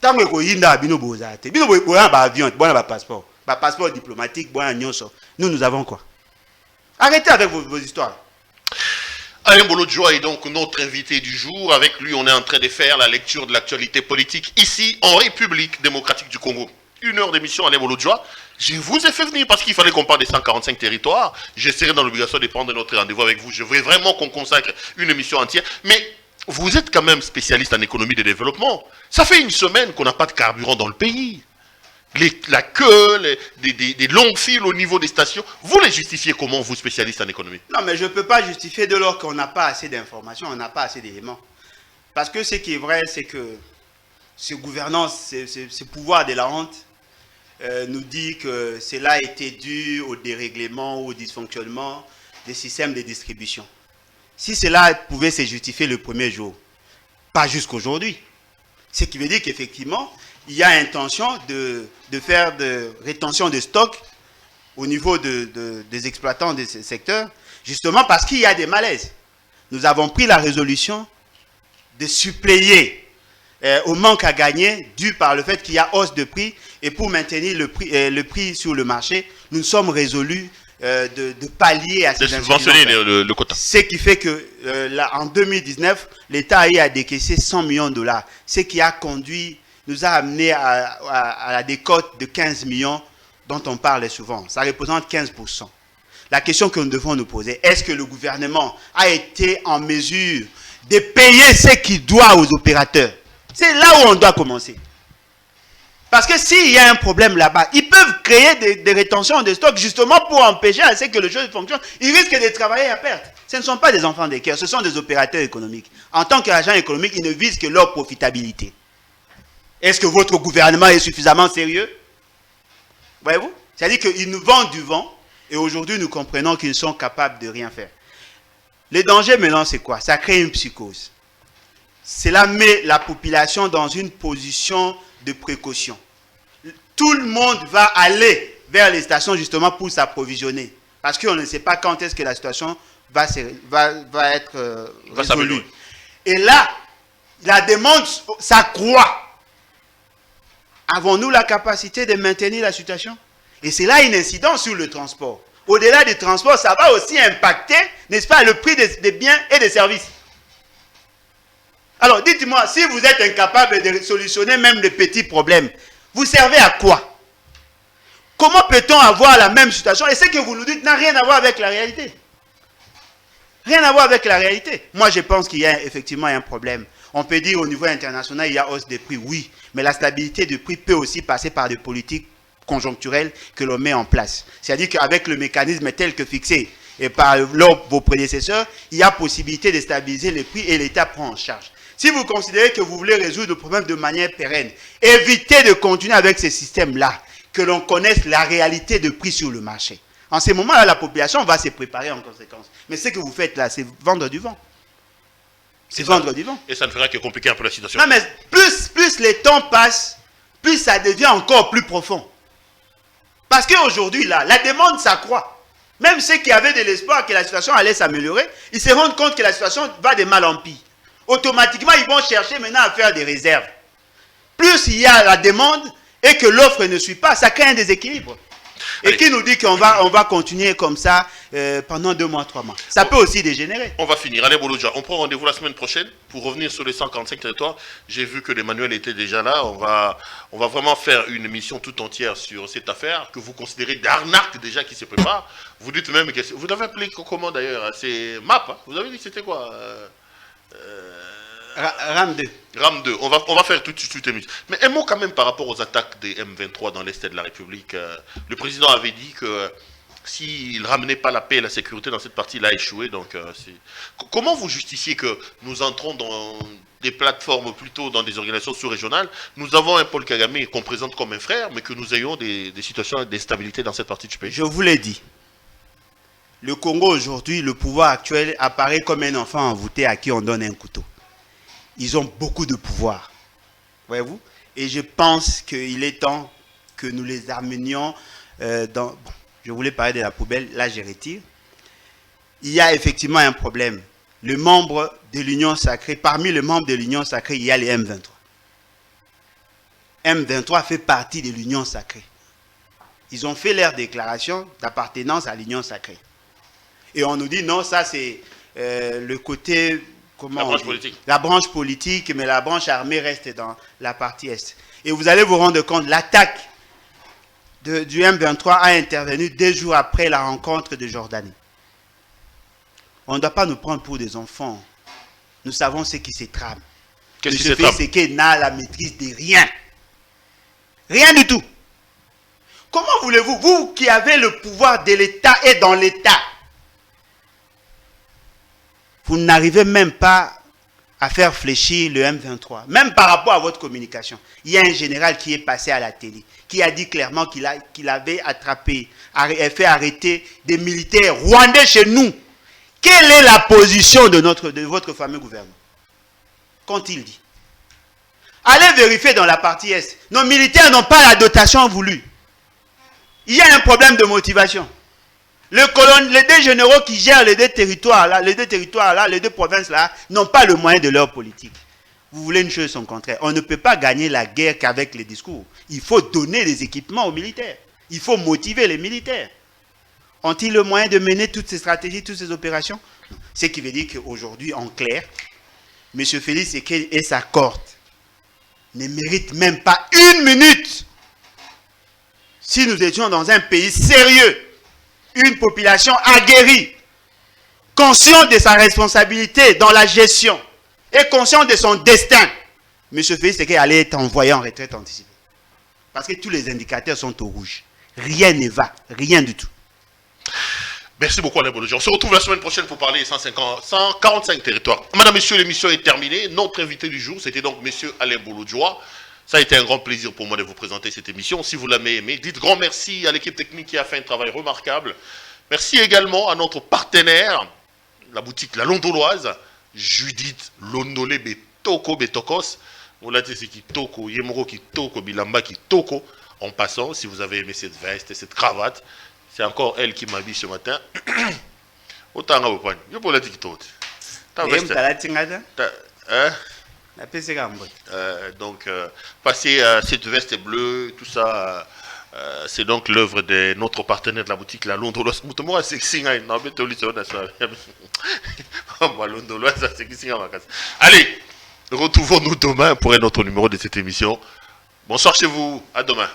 Tant que vous avez passeport. Passeport diplomatique, nous avons quoi? Arrêtez avec vos histoires. Alain Bolodjoa est donc notre invité du jour. Avec lui, on est en train de faire la lecture de l'actualité politique ici en République démocratique du Congo. 1 heure d'émission, Alain Bolodjoa. Je vous ai fait venir parce qu'il fallait qu'on parle des 145 territoires. Je serai dans l'obligation de prendre notre rendez-vous avec vous. Je veux vraiment qu'on consacre une émission entière. Mais vous êtes quand même spécialiste en économie de développement. Ça fait 1 semaine qu'on n'a pas de carburant dans le pays. La queue, des longues files au niveau des stations, vous les justifiez comment, vous, spécialistes en économie? Non, mais je ne peux pas justifier de lors qu'on n'a pas assez d'informations, on n'a pas assez d'éléments. Parce que ce qui est vrai, c'est que ce gouvernance, ce pouvoir de la honte, nous dit que cela a été dû au dérèglement ou au dysfonctionnement des systèmes de distribution. Si cela pouvait se justifier le premier jour, pas jusqu'aujourd'hui. Ce qui veut dire qu'effectivement, il y a intention de faire de rétention de stock au niveau des exploitants de ce secteur, justement parce qu'il y a des malaises. Nous avons pris la résolution de suppléer au manque à gagner dû par le fait qu'il y a hausse de prix et pour maintenir le prix sur le marché, nous nous sommes résolus de pallier à ces insuffisances. De subventionner le quota. Ce qui fait que en 2019, l'État a décaissé 100 millions de dollars, ce qui a conduit nous a amené à la décote de 15 millions dont on parle souvent. Ça représente 15%. La question que nous devons nous poser, est-ce que le gouvernement a été en mesure de payer ce qu'il doit aux opérateurs? C'est là où on doit commencer. Parce que s'il y a un problème là-bas, ils peuvent créer des rétentions de stock justement pour empêcher à ce que les choses fonctionnent. Ils risquent de travailler à perte. Ce ne sont pas des enfants de cœur, ce sont des opérateurs économiques. En tant qu'agents économiques, ils ne visent que leur profitabilité. Est-ce que votre gouvernement est suffisamment sérieux? Voyez-vous? C'est-à-dire qu'ils nous vendent du vent Et aujourd'hui, nous comprenons qu'ils sont capables de rien faire. Le danger maintenant, c'est quoi? Ça crée une psychose. Cela met la population dans une position de précaution. Tout le monde va aller vers les stations justement pour s'approvisionner. Parce qu'on ne sait pas quand est-ce que la situation va être résolue. Et là, la demande s'accroît. Avons-nous la capacité de maintenir la situation? Et c'est là une incidence sur le transport. Au-delà du transport, ça va aussi impacter, n'est-ce pas, le prix des biens et des services. Alors, dites-moi, si vous êtes incapable de solutionner même les petits problèmes, vous servez à quoi? Comment peut-on avoir la même situation? Et ce que vous nous dites n'a rien à voir avec la réalité. Rien à voir avec la réalité. Moi, je pense qu'il y a effectivement un problème. On peut dire au niveau international, il y a hausse des prix, oui. Mais la stabilité du prix peut aussi passer par des politiques conjoncturelles que l'on met en place. C'est-à-dire qu'avec le mécanisme tel que fixé et par vos prédécesseurs, il y a possibilité de stabiliser les prix et l'État prend en charge. Si vous considérez que vous voulez résoudre le problème de manière pérenne, évitez de continuer avec ce système-là, que l'on connaisse la réalité de prix sur le marché. En ce moment-là, la population va se préparer en conséquence. Mais ce que vous faites là, c'est vendre du vent. C'est vendre du vent. Et ça ne fera que compliquer un peu la situation. Non, mais plus les temps passent, plus ça devient encore plus profond. Parce qu'aujourd'hui, là, la demande s'accroît. Même ceux qui avaient de l'espoir que la situation allait s'améliorer, ils se rendent compte que la situation va de mal en pire. Automatiquement, ils vont chercher maintenant à faire des réserves. Plus il y a la demande et que l'offre ne suit pas, ça crée un déséquilibre. Et qui nous dit qu'on va continuer comme ça pendant 2 mois, 3 mois? Ça peut aussi dégénérer. On va finir. Allez, Bolodja, on prend rendez-vous la semaine prochaine pour revenir sur les 145 territoires. J'ai vu que l'Emmanuel était déjà là. On va vraiment faire une émission tout entière sur cette affaire que vous considérez d'arnaque déjà qui se prépare. Vous dites même que... Vous l'avez appelé comment d'ailleurs? C'est MAP, hein? Vous avez dit que c'était quoi? RAM 2. RAM 2, on va faire tout de suite. Mais un mot quand même par rapport aux attaques des M23 dans l'Est de la République. Le président avait dit que s'il ne ramenait pas la paix et la sécurité dans cette partie, il a échoué. Donc, comment vous justifiez que nous entrons dans des plateformes, plutôt dans des organisations sous-régionales? Nous avons un Paul Kagame qu'on présente comme un frère, mais que nous ayons des situations d'instabilité dans cette partie du pays. Je vous l'ai dit. Le Congo aujourd'hui, le pouvoir actuel apparaît comme un enfant envoûté à qui on donne un couteau. Ils ont beaucoup de pouvoir, voyez-vous. Et je pense qu'il est temps que nous les amenions dans... Bon, je voulais parler de la poubelle, là je retire. Il y a effectivement un problème. Le membre de l'Union sacrée, parmi les membres de l'Union sacrée, il y a les M23. M23 fait partie de l'Union sacrée. Ils ont fait leur déclaration d'appartenance à l'Union sacrée. Et on nous dit non, ça c'est le côté... La branche politique. La branche politique, mais la branche armée reste dans la partie Est. Et vous allez vous rendre compte, l'attaque du M23 a intervenu 2 jours après la rencontre de Jordanie. On ne doit pas nous prendre pour des enfants. Nous savons ce qui se trame. Qu'est-ce qui se trame? C'est qu'il n'a la maîtrise de rien. Rien du tout. Comment voulez-vous, vous qui avez le pouvoir de l'État et dans l'État, vous n'arrivez même pas à faire fléchir le M23, même par rapport à votre communication. Il y a un général qui est passé à la télé, qui a dit clairement qu'il avait attrapé, fait arrêter des militaires rwandais chez nous. Quelle est la position de votre fameux gouvernement? Qu'ont-ils dit? Allez vérifier dans la partie Est. Nos militaires n'ont pas la dotation voulue. Il y a un problème de motivation. Les 2 généraux qui gèrent les 2 territoires là, les 2 provinces là, n'ont pas le moyen de leur politique. Vous voulez une chose son contraire. On ne peut pas gagner la guerre qu'avec les discours. Il faut donner des équipements aux militaires. Il faut motiver les militaires. Ont-ils le moyen de mener toutes ces stratégies, toutes ces opérations? Ce qui veut dire qu'aujourd'hui, en clair, M. Félix Tshisekedi et sa cohorte ne méritent même pas 1 minute. Si nous étions dans un pays sérieux, une population aguerrie, consciente de sa responsabilité dans la gestion et consciente de son destin, M. Félix Tshisekedi allait être envoyé en retraite anticipée. Parce que tous les indicateurs sont au rouge. Rien ne va, rien du tout. Merci beaucoup Alain Bolodja. On se retrouve la semaine prochaine pour parler des 145 territoires. Madame, Messieurs, l'émission est terminée. Notre invité du jour, c'était donc Monsieur Alain Bolodja. Ça a été un grand plaisir pour moi de vous présenter cette émission. Si vous l'avez aimé, dites grand merci à l'équipe technique qui a fait un travail remarquable. Merci également à notre partenaire, la boutique La Londoloise, Judith Londolé Betoko Betokos. Vous l'avez dit, c'est Kitoko, Yemoro Kitoko, Bilamba Kitoko. En passant, si vous avez aimé cette veste et cette cravate, c'est encore elle qui m'habille ce matin. Autant à vous prendre. Je peux la dire tout. Donc, passer cette veste bleue, tout ça, c'est donc l'œuvre de notre partenaire de la boutique, la Londoloise. Allez, retrouvons-nous demain pour un autre numéro de cette émission. Bonsoir chez vous, à demain.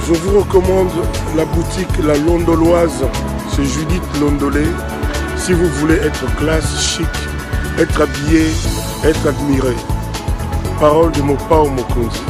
Je vous recommande la boutique La Londoloise, c'est Judith Londolé. Si vous voulez être classe, chic, être habillé, être admiré. Parole de Mopao Mokonzi.